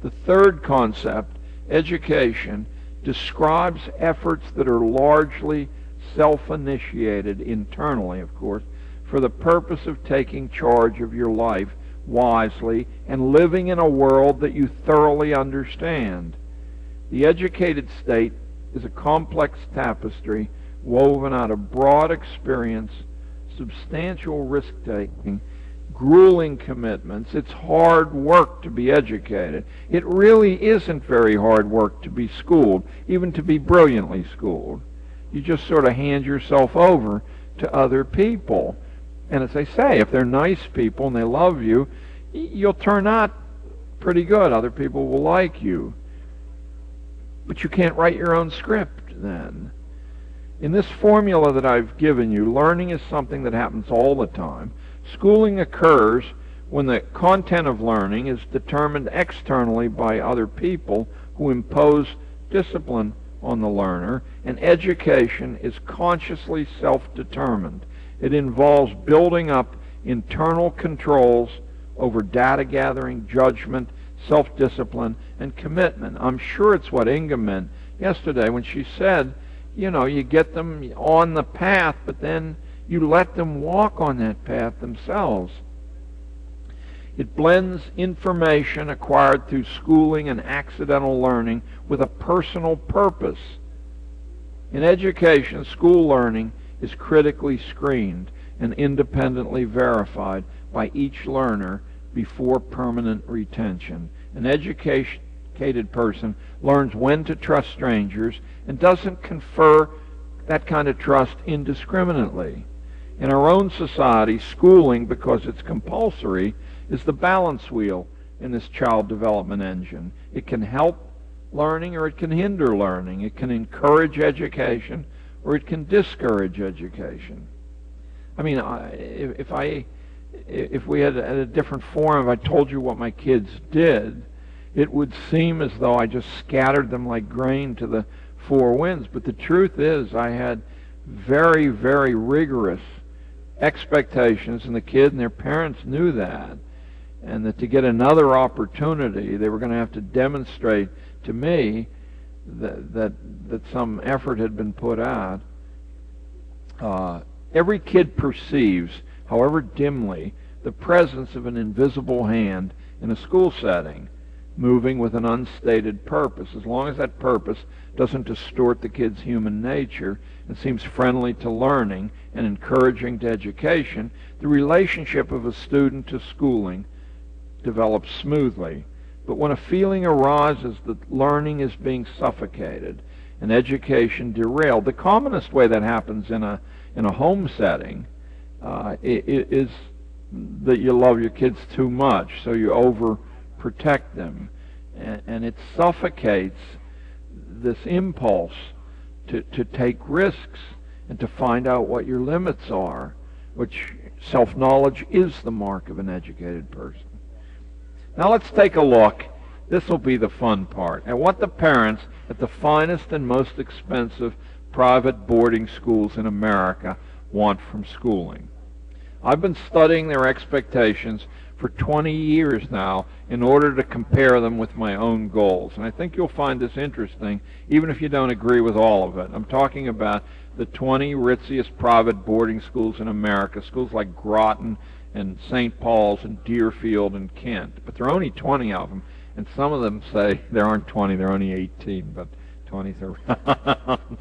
The third concept, education, describes efforts that are largely self-initiated, internally, of course, for the purpose of taking charge of your life wisely and living in a world that you thoroughly understand. The educated state is a complex tapestry woven out of broad experience, substantial risk-taking, grueling commitments. It's hard work to be educated. It really isn't very hard work to be schooled, even to be brilliantly schooled. You just sort of hand yourself over to other people. And as I say, if they're nice people and they love you, you'll turn out pretty good. Other people will like you. But you can't write your own script then. In this formula that I've given you, learning is something that happens all the time. Schooling occurs when the content of learning is determined externally by other people who impose discipline on the learner, and education is consciously self-determined. It involves building up internal controls over data gathering, judgment, self-discipline, and commitment. I'm sure it's what Inga meant yesterday when she said, you know, you get them on the path, but then you let them walk on that path themselves. It blends information acquired through schooling and accidental learning with a personal purpose. In education, school learning is critically screened and independently verified by each learner before permanent retention. An educated person learns when to trust strangers and doesn't confer that kind of trust indiscriminately. In our own society, schooling, because it's compulsory, is the balance wheel in this child development engine. It can help learning or it can hinder learning. It can encourage education or it can discourage education. I mean, if we had a different forum, if I told you what my kids did, it would seem as though I just scattered them like grain to the four winds. But the truth is, I had very, very rigorous expectations, and the kid and their parents knew that, and that to get another opportunity, they were going to have to demonstrate to me that some effort had been put out. Every kid perceives, however dimly, the presence of an invisible hand in a school setting, moving with an unstated purpose. As long as that purpose doesn't distort the kid's human nature and seems friendly to learning and encouraging to education, the relationship of a student to schooling develops smoothly. But when a feeling arises that learning is being suffocated and education derailed, the commonest way that happens in a home setting is that you love your kids too much, so you overprotect them, and it suffocates this impulse to take risks and to find out what your limits are, which self-knowledge is the mark of an educated person. Now let's take a look, this will be the fun part, at what the parents at the finest and most expensive private boarding schools in America want from schooling. I've been studying their expectations for 20 years now in order to compare them with my own goals. And I think you'll find this interesting, even if you don't agree with all of it. I'm talking about the 20 ritziest private boarding schools in America, schools like Groton and St. Paul's and Deerfield and Kent. But there are only 20 of them, and some of them say there aren't 20, there are only 18, but 20's around.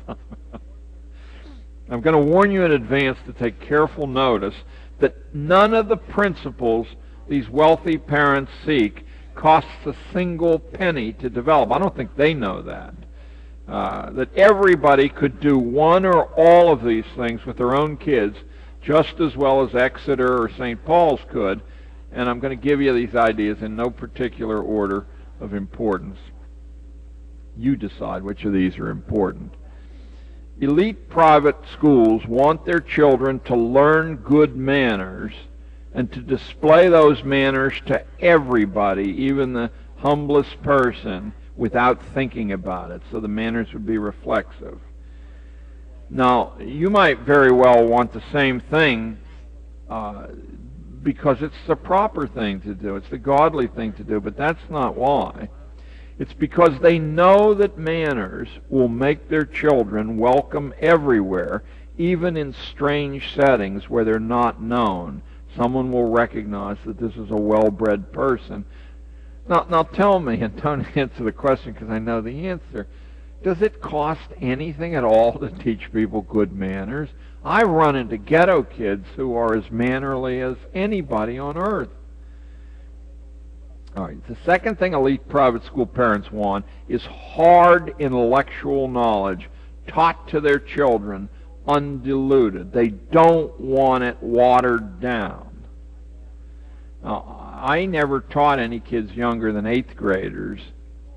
I'm going to warn you in advance to take careful notice that none of the principles these wealthy parents seek costs a single penny to develop. I don't think they know that. That everybody could do one or all of these things with their own kids just as well as Exeter or St. Paul's could, and I'm going to give you these ideas in no particular order of importance. You decide which of these are important. Elite private schools want their children to learn good manners and to display those manners to everybody, even the humblest person, without thinking about it, so the manners would be reflexive. Now, you might very well want the same thing because it's the proper thing to do, it's the godly thing to do, but that's not why. It's because they know that manners will make their children welcome everywhere, even in strange settings where they're not known. Someone will recognize that this is a well-bred person. Now tell me, and don't answer the question because I know the answer, does it cost anything at all to teach people good manners? I run into ghetto kids who are as mannerly as anybody on earth. All right, the second thing elite private school parents want is hard intellectual knowledge taught to their children undiluted. They don't want it watered down. Now, I never taught any kids younger than 8th graders,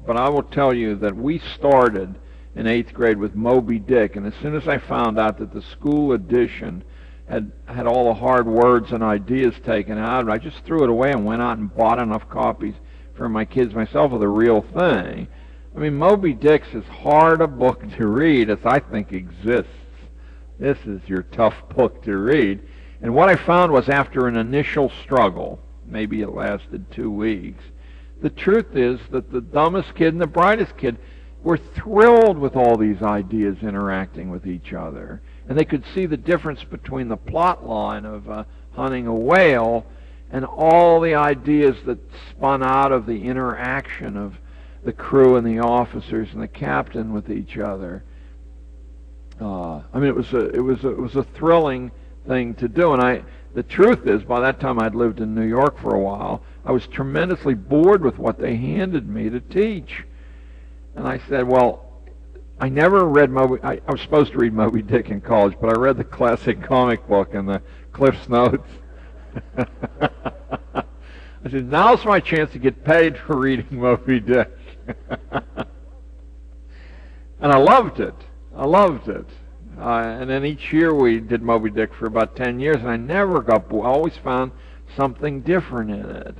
but I will tell you that we started in 8th grade with Moby Dick, and as soon as I found out that the school edition had all the hard words and ideas taken out, I just threw it away and went out and bought enough copies for my kids myself of the real thing. I mean, Moby Dick's as hard a book to read as I think exists. This is your tough book to read. And what I found was after an initial struggle, maybe it lasted 2 weeks, the truth is that the dumbest kid and the brightest kid were thrilled with all these ideas interacting with each other. And they could see the difference between the plot line of hunting a whale and all the ideas that spun out of the interaction of the crew and the officers and the captain with each other. I mean, it was a thrilling thing to do. And the truth is, by that time I'd lived in New York for a while, I was tremendously bored with what they handed me to teach. And I said, well, I never read I was supposed to read Moby Dick in college, but I read the classic comic book and the Cliff's Notes. I said, now's my chance to get paid for reading Moby Dick. And I loved it. I loved it. And then each year we did Moby Dick for about 10 years, and I never got bored. I always found something different in it.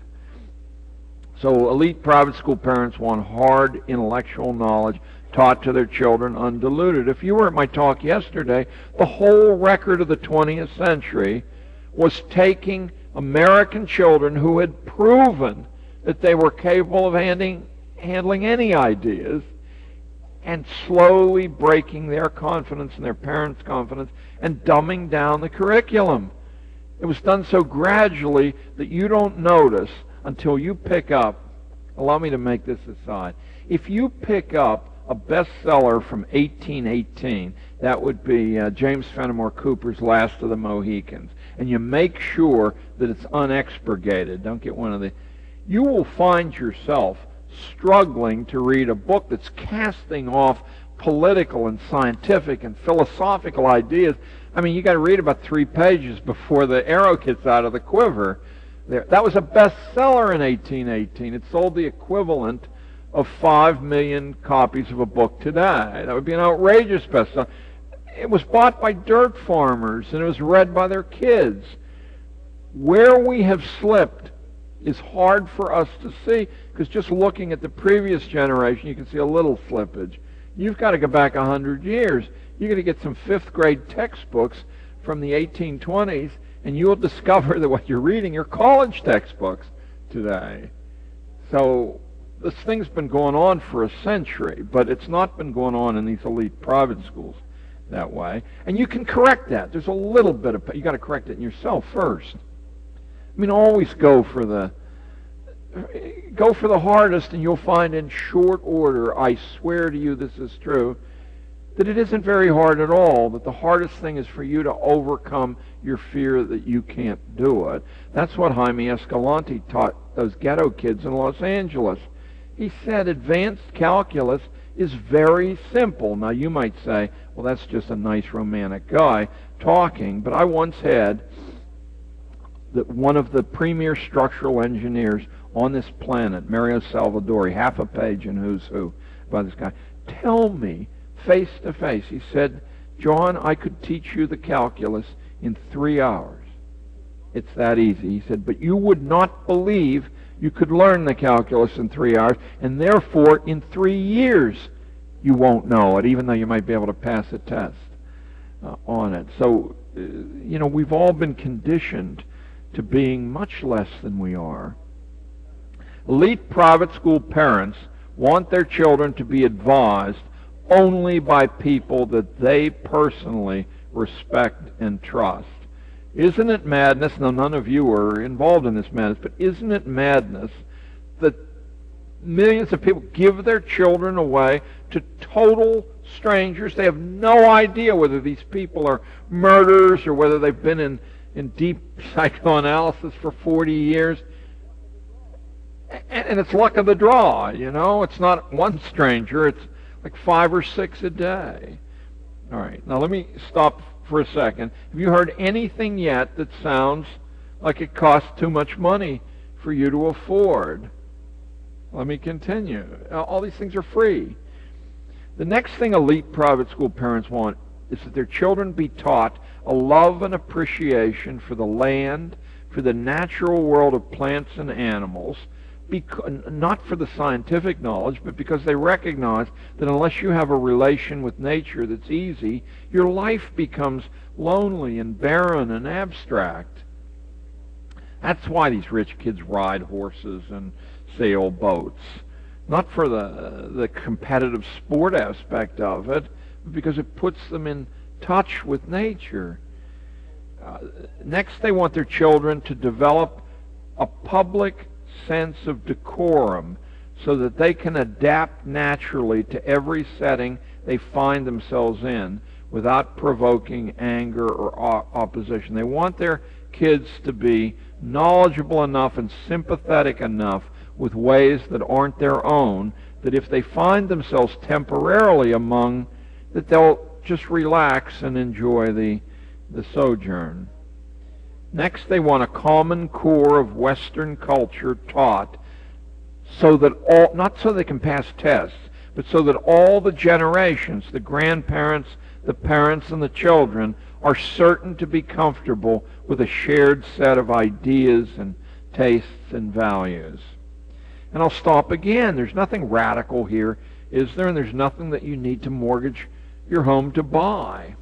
So elite private school parents want hard intellectual knowledge taught to their children undiluted. If you were at my talk yesterday, the whole record of the 20th century was taking American children who had proven that they were capable of handling any ideas, and slowly breaking their confidence and their parents' confidence and dumbing down the curriculum. It was done so gradually that you don't notice until you pick up, allow me to make this aside, if you pick up a bestseller from 1818, that would be James Fenimore Cooper's Last of the Mohicans, and you make sure that it's unexpurgated, don't get one of the, you will find yourself struggling to read a book that's casting off political and scientific and philosophical ideas. I mean, you got to read about 3 pages before the arrow gets out of the quiver. That was a bestseller in 1818. It sold the equivalent of 5 million copies of a book today. That would be an outrageous bestseller. It was bought by dirt farmers, and it was read by their kids. Where we have slipped is hard for us to see, because just looking at the previous generation, you can see a little slippage. You've got to go back 100 years. You're going to get some 5th grade textbooks from the 1820s, and you'll discover that what you're reading are college textbooks today. So this thing's been going on for a century, but it's not been going on in these elite private schools that way. And you can correct that. There's a little bit of, you got to correct it in yourself first. I mean, always go for the hardest, and you'll find in short order, I swear to you this is true, that it isn't very hard at all, that the hardest thing is for you to overcome your fear that you can't do it. That's what Jaime Escalante taught those ghetto kids in Los Angeles. He said advanced calculus is very simple. Now you might say, well, that's just a nice romantic guy talking, but I once had that one of the premier structural engineers on this planet, Mario Salvadori, half a page in Who's Who by this guy, tell me face to face, he said, John, I could teach you the calculus in 3 hours. It's that easy. He said, but you would not believe you could learn the calculus in 3 hours, and therefore in 3 years you won't know it, even though you might be able to pass a test on it. So, you know, we've all been conditioned to being much less than we are. Elite private school parents want their children to be advised only by people that they personally respect and trust. Isn't it madness, now none of you are involved in this madness, but isn't it madness that millions of people give their children away to total strangers? They have no idea whether these people are murderers or whether they've been in deep psychoanalysis for 40 years. And it's luck of the draw, you know. It's not one stranger, it's like 5 or 6 a day. All right, now let me stop for a second. Have you heard anything yet that sounds like it costs too much money for you to afford? Let me continue. All these things are free. The next thing elite private school parents want is that their children be taught a love and appreciation for the land, for the natural world of plants and animals, not for the scientific knowledge, but because they recognize that unless you have a relation with nature that's easy, your life becomes lonely and barren and abstract. That's why these rich kids ride horses and sail boats. Not for the competitive sport aspect of it, but because it puts them in touch with nature. Next, they want their children to develop a public sense of decorum so that they can adapt naturally to every setting they find themselves in without provoking anger or opposition. They want their kids to be knowledgeable enough and sympathetic enough with ways that aren't their own, that if they find themselves temporarily among, that they'll just relax and enjoy the sojourn. Next, they want a common core of Western culture taught so that all, not so they can pass tests, but so that all the generations, the grandparents, the parents, and the children, are certain to be comfortable with a shared set of ideas and tastes and values. And I'll stop again. There's nothing radical here, is there? And there's nothing that you need to mortgage your home to buy.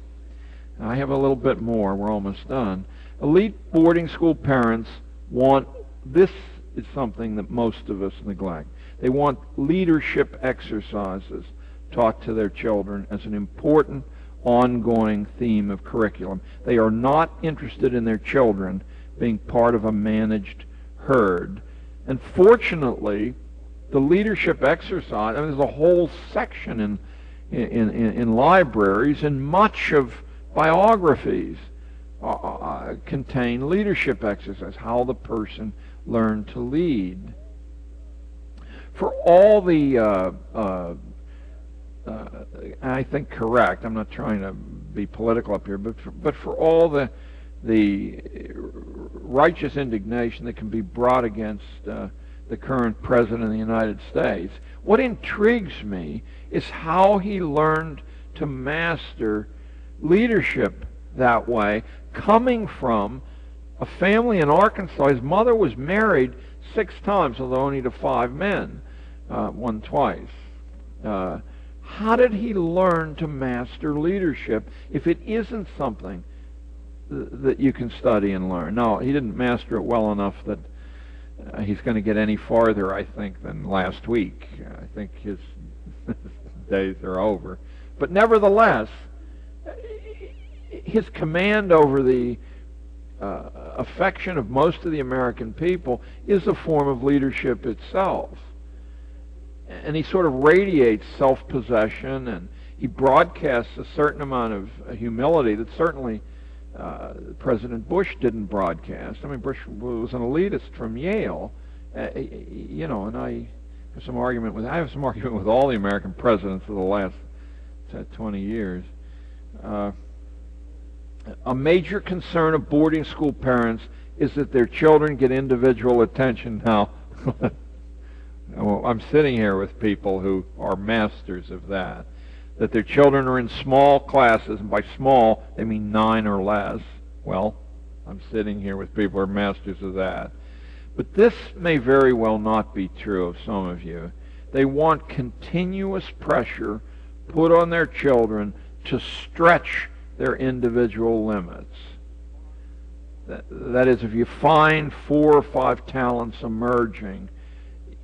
I have a little bit more. We're almost done. Elite boarding school parents want, this is something that most of us neglect. They want leadership exercises taught to their children as an important ongoing theme of curriculum. They are not interested in their children being part of a managed herd. And fortunately, the leadership exercise, I mean, there's a whole section in libraries, and much of biographies contain leadership exercise, how the person learned to lead. For all the, I think correct, I'm not trying to be political up here, but for all the righteous indignation that can be brought against the current President of the United States, what intrigues me is how he learned to master leadership that way, coming from a family in Arkansas. His mother was married 6 times, although only to 5 men, one twice. How did he learn to master leadership if it isn't something that you can study and learn? No, he didn't master it well enough that he's going to get any farther, I think, than last week. I think his days are over. But nevertheless, his command over the affection of most of the American people is a form of leadership itself. And he sort of radiates self-possession, and he broadcasts a certain amount of humility that certainly President Bush didn't broadcast. I mean, Bush was an elitist from Yale, you know, and I have some argument with all the American presidents of the last 20 years. A major concern of boarding school parents is that their children get individual attention. Now, I'm sitting here with people who are masters of that. That their children are in small classes, and by small, they mean 9 or less. Well, I'm sitting here with people who are masters of that. But this may very well not be true of some of you. They want continuous pressure put on their children to stretch their individual limits. That is, if you find 4 or 5 talents emerging,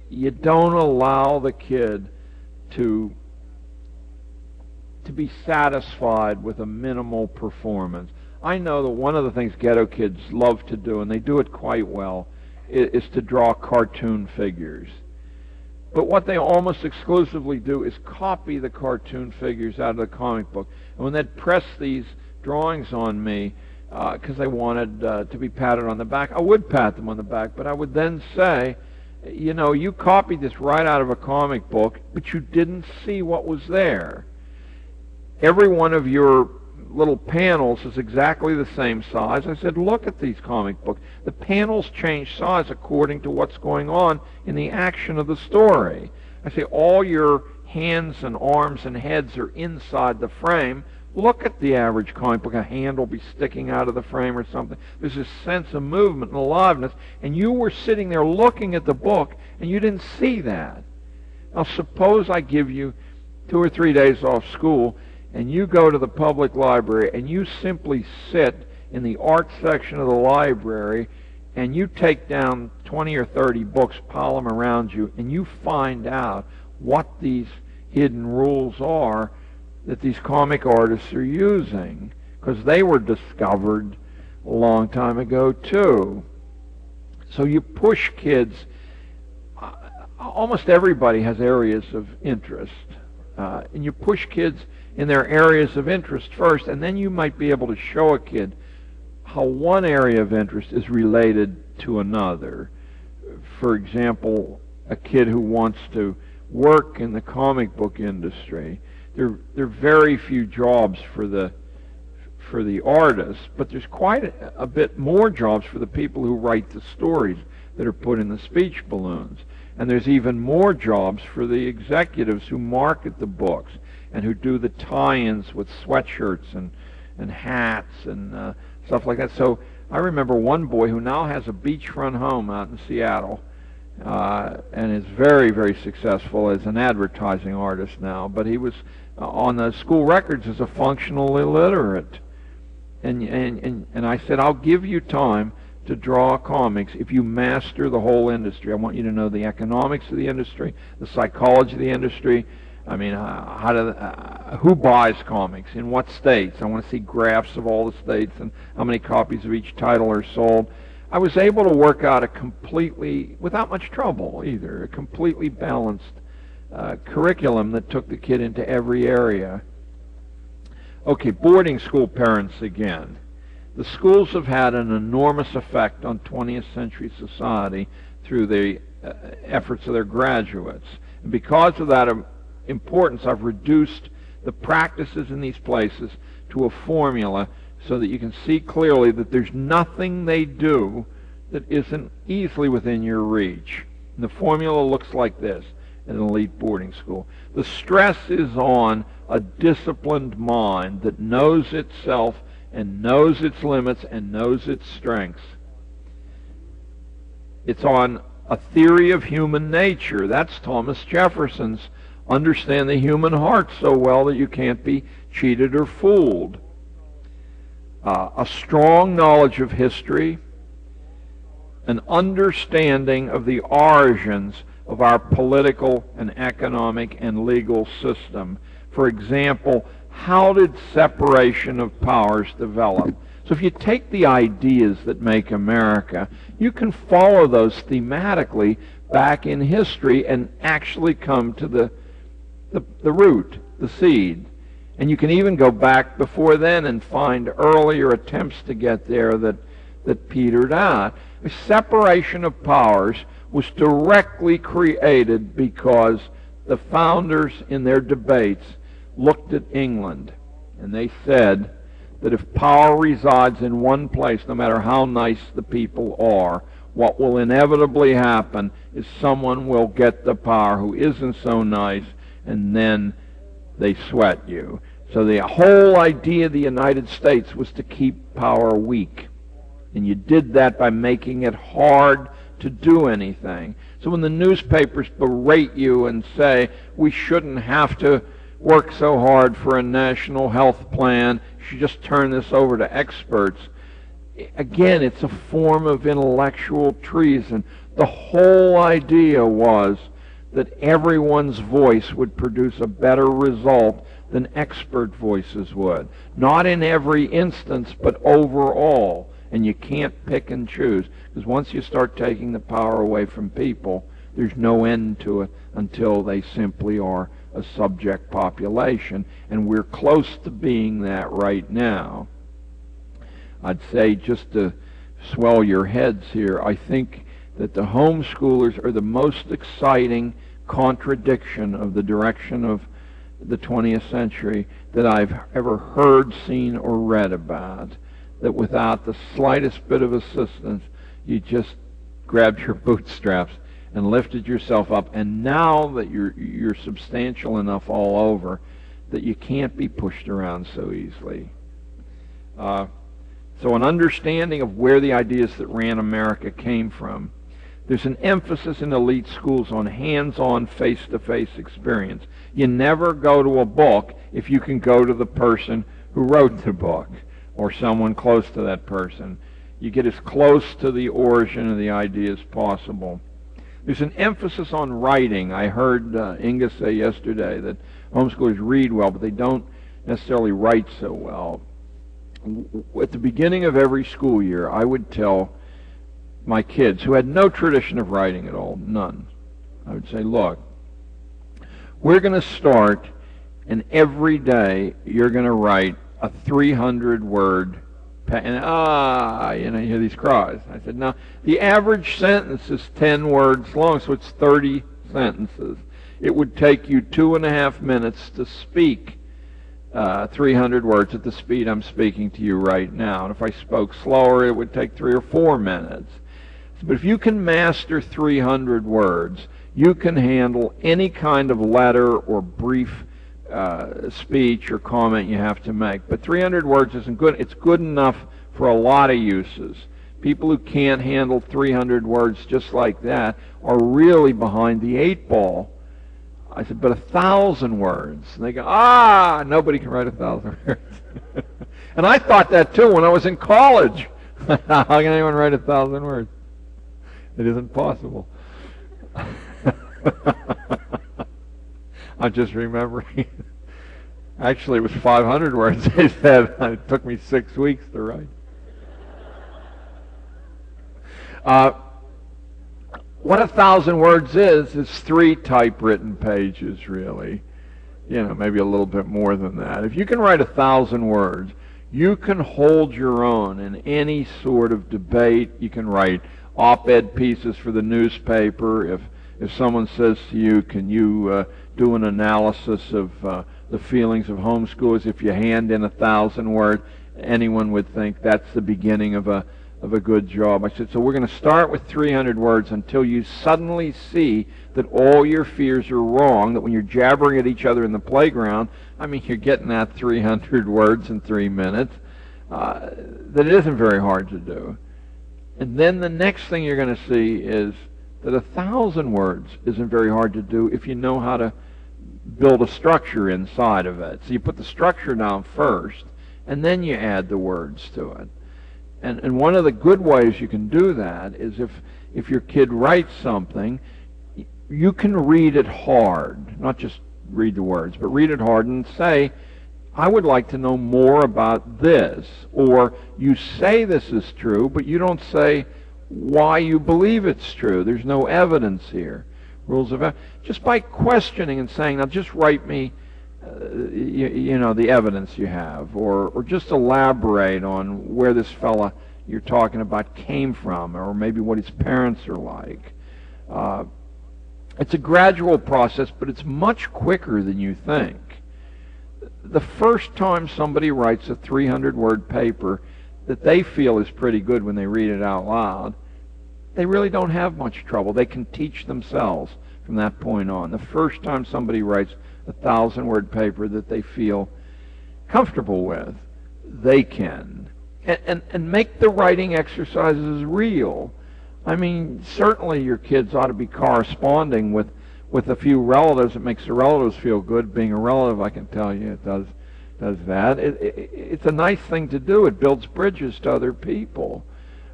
you don't allow the kid to be satisfied with a minimal performance. I know that one of the things ghetto kids love to do, and they do it quite well, is to draw cartoon figures. But what they almost exclusively do is copy the cartoon figures out of the comic book. And when they'd press these drawings on me, because they wanted to be patted on the back, I would pat them on the back, but I would then say, you know, you copied this right out of a comic book, but you didn't see what was there. Every one of your little panels is exactly the same size. I said, look at these comic books. The panels change size according to what's going on in the action of the story. I say, all your hands and arms and heads are inside the frame. Look at the average comic book. A hand will be sticking out of the frame or something. There's this sense of movement and aliveness, and you were sitting there looking at the book, and you didn't see that. Now, suppose I give you 2 or 3 days off school, and you go to the public library, and you simply sit in the art section of the library, and you take down 20 or 30 books, pile them around you, and you find out what these hidden rules are that these comic artists are using, because they were discovered a long time ago too. So you push kids. Almost everybody has areas of interest, and you push kids in their areas of interest first, and then you might be able to show a kid how one area of interest is related to another. For example, a kid who wants to work in the comic book industry, there are very few jobs for the artists, but there's quite a bit more jobs for the people who write the stories that are put in the speech balloons. And there's even more jobs for the executives who market the books and who do the tie-ins with sweatshirts and hats and stuff like that. So I remember one boy who now has a beachfront home out in Seattle and is very, very successful as an advertising artist now. But he was on the school records as a functional illiterate. And I said, I'll give you time to draw comics if you master the whole industry. I want you to know the economics of the industry, the psychology of the industry. I mean, who buys comics, in what states. I want to see graphs of all the states and how many copies of each title are sold. I was able to work out a completely, without much trouble either, a completely balanced curriculum that took the kid into every area. Okay, boarding school parents again. The schools have had an enormous effect on 20th century society through the efforts of their graduates. And because of that importance, I've reduced the practices in these places to a formula so that you can see clearly that there's nothing they do that isn't easily within your reach. And the formula looks like this in an elite boarding school. The stress is on a disciplined mind that knows itself and knows its limits and knows its strengths. It's on a theory of human nature. That's Thomas Jefferson's understand the human heart so well that you can't be cheated or fooled. A strong knowledge of history, an understanding of the origins of our political and economic and legal system. For example, how did separation of powers develop? So if you take the ideas that make America, you can follow those thematically back in history and actually come to the root, the seed. And you can even go back before then and find earlier attempts to get there that petered out. The separation of powers was directly created because the founders in their debates looked at England and they said that if power resides in one place, no matter how nice the people are, what will inevitably happen is someone will get the power who isn't so nice, and then they sweat you. So the whole idea of the United States was to keep power weak. And you did that by making it hard to do anything. So when the newspapers berate you and say, we shouldn't have to work so hard for a national health plan, you should just turn this over to experts. Again, it's a form of intellectual treason. The whole idea was that everyone's voice would produce a better result than expert voices would. Not in every instance, but overall. And you can't pick and choose, because once you start taking the power away from people, there's no end to it until they simply are a subject population. And we're close to being that right now. I'd say, just to swell your heads here, I think that the homeschoolers are the most exciting contradiction of the direction of the 20th century that I've ever heard, seen, or read about. That without the slightest bit of assistance, you just grabbed your bootstraps and lifted yourself up. And now that you're substantial enough all over, that you can't be pushed around so easily. So an understanding of where the ideas that ran America came from. There's an emphasis in elite schools on hands-on, face-to-face experience. You never go to a book if you can go to the person who wrote the book or someone close to that person. You get as close to the origin of the idea as possible. There's an emphasis on writing. I heard Inga say yesterday that homeschoolers read well, but they don't necessarily write so well. At the beginning of every school year, I would tell my kids, who had no tradition of writing at all, none, I would say, look, we're going to start, and every day you're going to write a 300-word, and you hear these cries. I said, no, the average sentence is 10 words long, so it's 30 sentences. It would take you 2.5 minutes to speak 300 words at the speed I'm speaking to you right now. And if I spoke slower, it would take 3 or 4 minutes. But if you can master 300 words, you can handle any kind of letter or brief speech or comment you have to make. But 300 words isn't good. It's good enough for a lot of uses. People who can't handle 300 words just like that are really behind the 8 ball. I said, but 1,000 words. And they go, nobody can write 1,000 words. And I thought that too when I was in college. How can anyone write 1,000 words? It isn't possible. I'm just remembering. Actually, it was 500 words, they said. It took me 6 weeks to write. What 1,000 words is 3 typewritten pages, really. You know, maybe a little bit more than that. If you can write 1,000 words, you can hold your own in any sort of debate. You can write op-ed pieces for the newspaper. If someone says to you, can you do an analysis of the feelings of homeschoolers, if you hand in 1,000 words, anyone would think that's the beginning of a good job. I said, so we're going to start with 300 words until you suddenly see that all your fears are wrong, that when you're jabbering at each other in the playground, I mean, you're getting at 300 words in 3 minutes, that it isn't very hard to do. And then the next thing you're going to see is that 1,000 words isn't very hard to do if you know how to build a structure inside of it. So you put the structure down first, and then you add the words to it. And one of the good ways you can do that is if your kid writes something, you can read it hard, not just read the words, but read it hard and say, I would like to know more about this. Or you say this is true, but you don't say why you believe it's true. There's no evidence here. Rules of evidence. Just by questioning and saying, now just write me you know, the evidence you have, or just elaborate on where this fella you're talking about came from, or maybe what his parents are like. It's a gradual process, but it's much quicker than you think. The first time somebody writes a 300-word paper that they feel is pretty good when they read it out loud, they really don't have much trouble. They can teach themselves from that point on. The first time somebody writes a 1,000-word paper that they feel comfortable with, they can. And make the writing exercises real. I mean, certainly your kids ought to be corresponding with a few relatives. It makes the relatives feel good. Being a relative, I can tell you, it does that. It's a nice thing to do. It builds bridges to other people.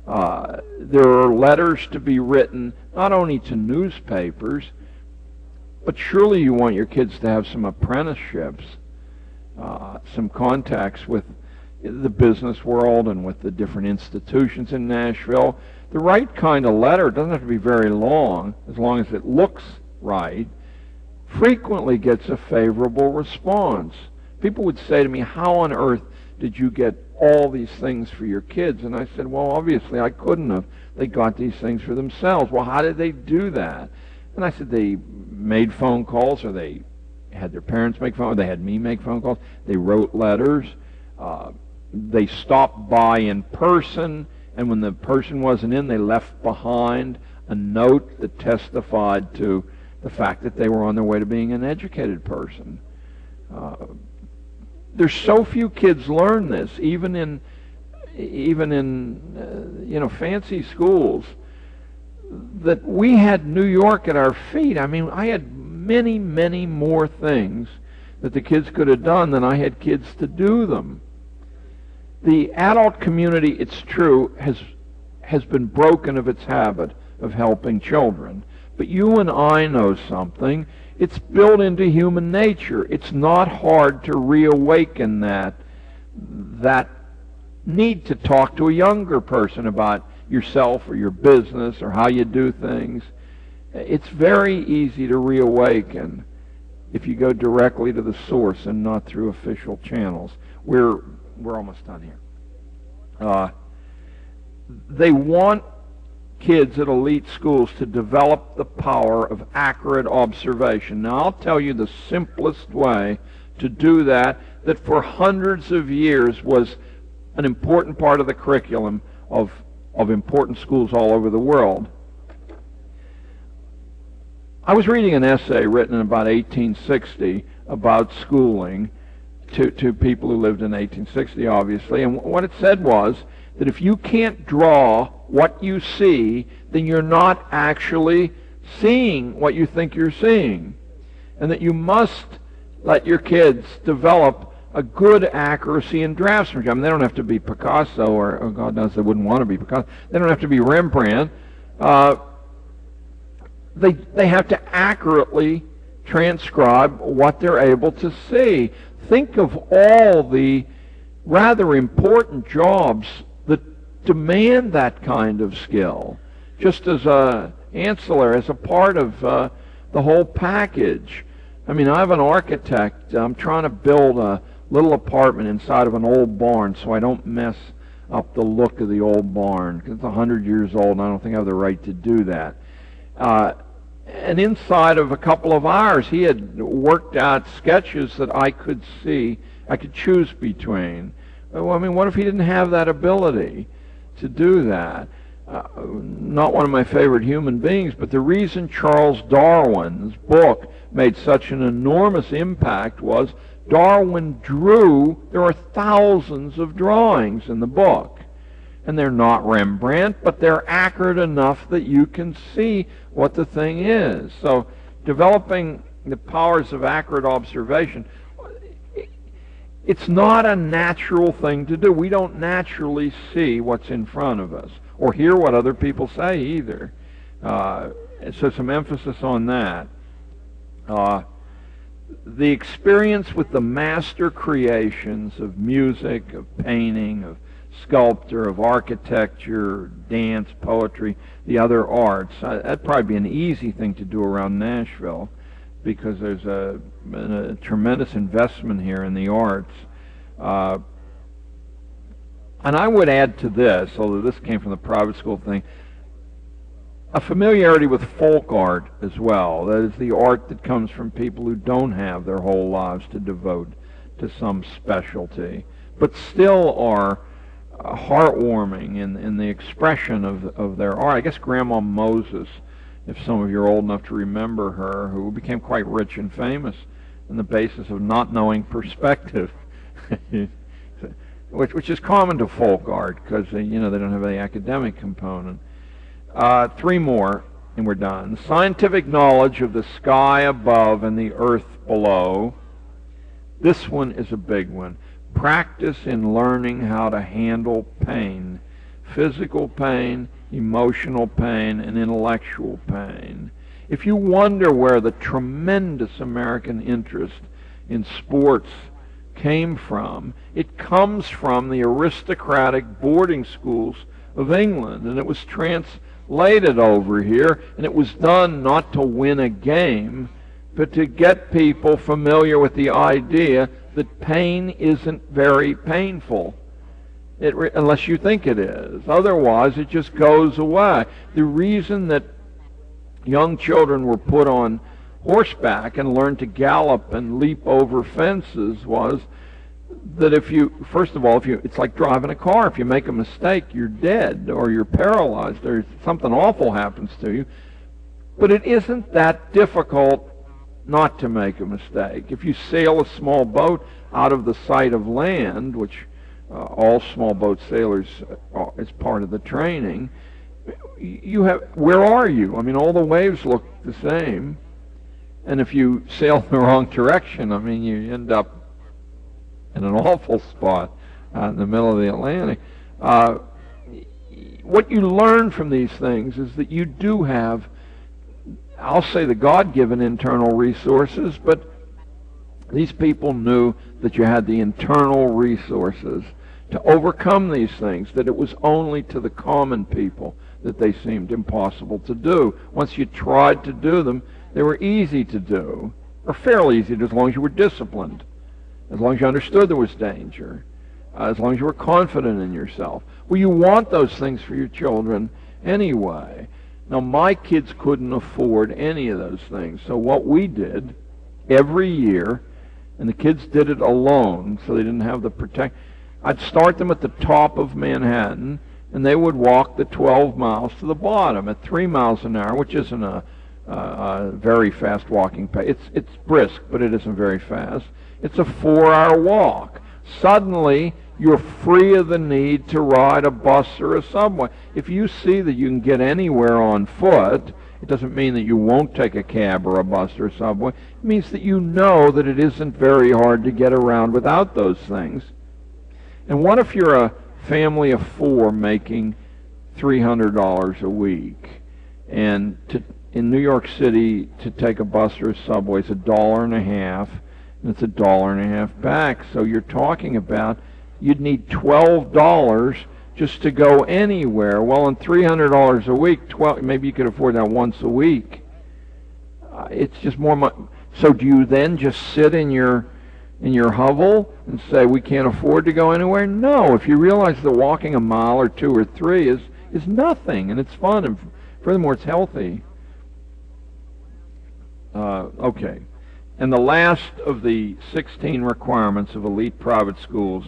There are letters to be written, not only to newspapers, but surely you want your kids to have some apprenticeships, some contacts with the business world and with the different institutions in Nashville. The right kind of letter doesn't have to be very long, as long as it looks right, frequently gets a favorable response. People would say to me, how on earth did you get all these things for your kids? And I said, well, obviously I couldn't have. They got these things for themselves. Well, how did they do that? And I said, they made phone calls, or they had their parents make phone calls, or they had me make phone calls. They wrote letters. They stopped by in person, and when the person wasn't in, they left behind a note that testified to the fact that they were on their way to being an educated person. There's so few kids learn this, even in you know, fancy schools, that we had New York at our feet. I mean, I had many, many more things that the kids could have done than I had kids to do them. The adult community, it's true, has been broken of its habit of helping children. But you and I know something. It's built into human nature. It's not hard to reawaken that need to talk to a younger person about yourself or your business or how you do things. It's very easy to reawaken if you go directly to the source and not through official channels. We're almost done here. They want kids at elite schools to develop the power of accurate observation. Now, I'll tell you the simplest way to do that for hundreds of years was an important part of the curriculum of important schools all over the world. I was reading an essay written in about 1860 about schooling to people who lived in 1860, obviously, and what it said was that if you can't draw what you see, then you're not actually seeing what you think you're seeing, and that you must let your kids develop a good accuracy in draftsmanship. I mean, they don't have to be Picasso, or God knows they wouldn't want to be Picasso. They don't have to be Rembrandt. They have to accurately transcribe what they're able to see. Think of all the rather important jobs that demand that kind of skill, just as a ancillary, as a part of the whole package. I mean, I have an architect. I'm trying to build a little apartment inside of an old barn so I don't mess up the look of the old barn, because it's 100 years old and I don't think I have the right to do that. And inside of a couple of hours, he had worked out sketches that I could see, I could choose between. Well, I mean, what if he didn't have that ability to do that? Not one of my favorite human beings, but the reason Charles Darwin's book made such an enormous impact was Darwin drew. There are thousands of drawings in the book, and they're not Rembrandt, but they're accurate enough that you can see what the thing is. So developing the powers of accurate observation, it's not a natural thing to do. We don't naturally see what's in front of us or hear what other people say either. So some emphasis on that. The experience with the master creations of music, of painting, of sculpture, of architecture, dance, poetry, the other arts, that'd probably be an easy thing to do around Nashville, because there's a tremendous investment here in the arts. And I would add to this, although this came from the private school thing, a familiarity with folk art as well. That is the art that comes from people who don't have their whole lives to devote to some specialty, but still are heartwarming in the expression of their art. I guess Grandma Moses, if some of you are old enough to remember her, who became quite rich and famous on the basis of not knowing perspective, which is common to folk art, because they don't have any academic component. 3 more, and we're done. Scientific knowledge of the sky above and the earth below. This one is a big one. Practice in learning how to handle pain, physical pain, emotional pain, and intellectual pain. If you wonder where the tremendous American interest in sports came from, it comes from the aristocratic boarding schools of England, and it was translated over here, and it was done not to win a game, but to get people familiar with the idea that pain isn't very painful, unless you think it is. Otherwise, it just goes away. The reason that young children were put on horseback and learned to gallop and leap over fences was that first of all, it's like driving a car. If you make a mistake, you're dead, or you're paralyzed, or something awful happens to you. But it isn't that difficult not to make a mistake. If you sail a small boat out of the sight of land, which all small boat sailors is part of the training, where are you? I mean, all the waves look the same, and if you sail in the wrong direction, I mean, you end up in an awful spot in the middle of the Atlantic. What you learn from these things is that you do have, I'll say, the God-given internal resources, but these people knew that you had the internal resources to overcome these things, that it was only to the common people that they seemed impossible to do. Once you tried to do them, they were easy to do, or fairly easy, as long as you were disciplined, as long as you understood there was danger, as long as you were confident in yourself. Well, you want those things for your children anyway. Now, my kids couldn't afford any of those things, so what we did every year, and the kids did it alone, so they didn't have the protection. I'd start them at the top of Manhattan, and they would walk the 12 miles to the bottom at 3 miles an hour, which isn't a very fast walking pace. It's brisk, but it isn't very fast. It's a 4-hour walk. Suddenly, you're free of the need to ride a bus or a subway. If you see that you can get anywhere on foot, it doesn't mean that you won't take a cab or a bus or a subway. It means that you know that it isn't very hard to get around without those things. And what if you're a family of 4 making $300 a week, and in New York City to take a bus or a subway is $1.50, and it's $1.50 back. So you're talking about you'd need $12 just to go anywhere. Well, on $300 a week, maybe you could afford that once a week. It's just more money. So do you then just sit in your hovel and say we can't afford to go anywhere? No. If you realize that walking a mile or 2 or 3 is nothing, and it's fun, and furthermore it's healthy. Okay. And the last of the 16 requirements of elite private schools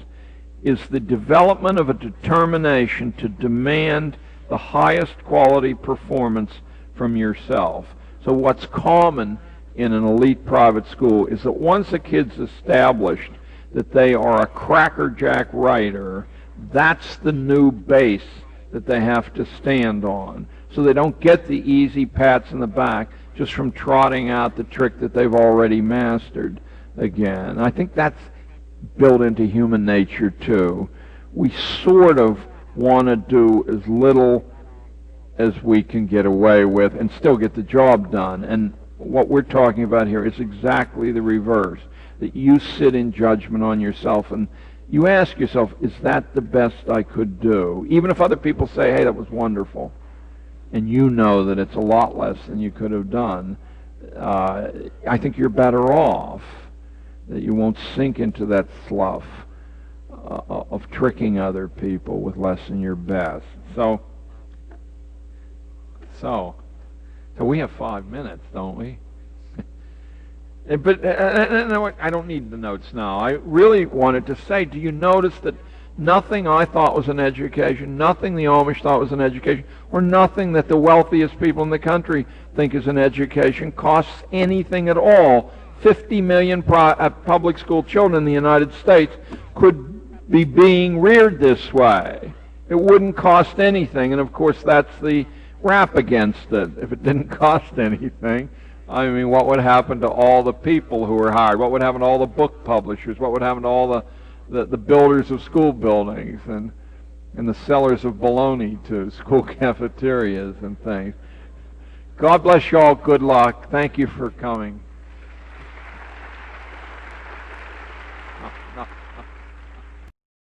is the development of a determination to demand the highest quality performance from yourself. So what's common in an elite private school is that once a kid's established that they are a crackerjack writer, that's the new base that they have to stand on. So they don't get the easy pats in the back just from trotting out the trick that they've already mastered again. I think that's built into human nature too. We sort of want to do as little as we can get away with and still get the job done. And what we're talking about here is exactly the reverse, that you sit in judgment on yourself and you ask yourself, is that the best I could do? Even if other people say, hey, that was wonderful, and you know that it's a lot less than you could have done, I think you're better off, that you won't sink into that slough of tricking other people with less than your best. So we have 5 minutes, don't we? But I don't need the notes now. I really wanted to say, do you notice that nothing I thought was an education, nothing the Amish thought was an education, or nothing that the wealthiest people in the country think is an education costs anything at all? 50 million public school children in the United States could be being reared this way. It wouldn't cost anything, and of course that's the rap against it. If it didn't cost anything, I mean, what would happen to all the people who were hired? What would happen to all the book publishers? What would happen to all the builders of school buildings and the sellers of bologna to school cafeterias and things? God bless you all. Good luck. Thank you for coming.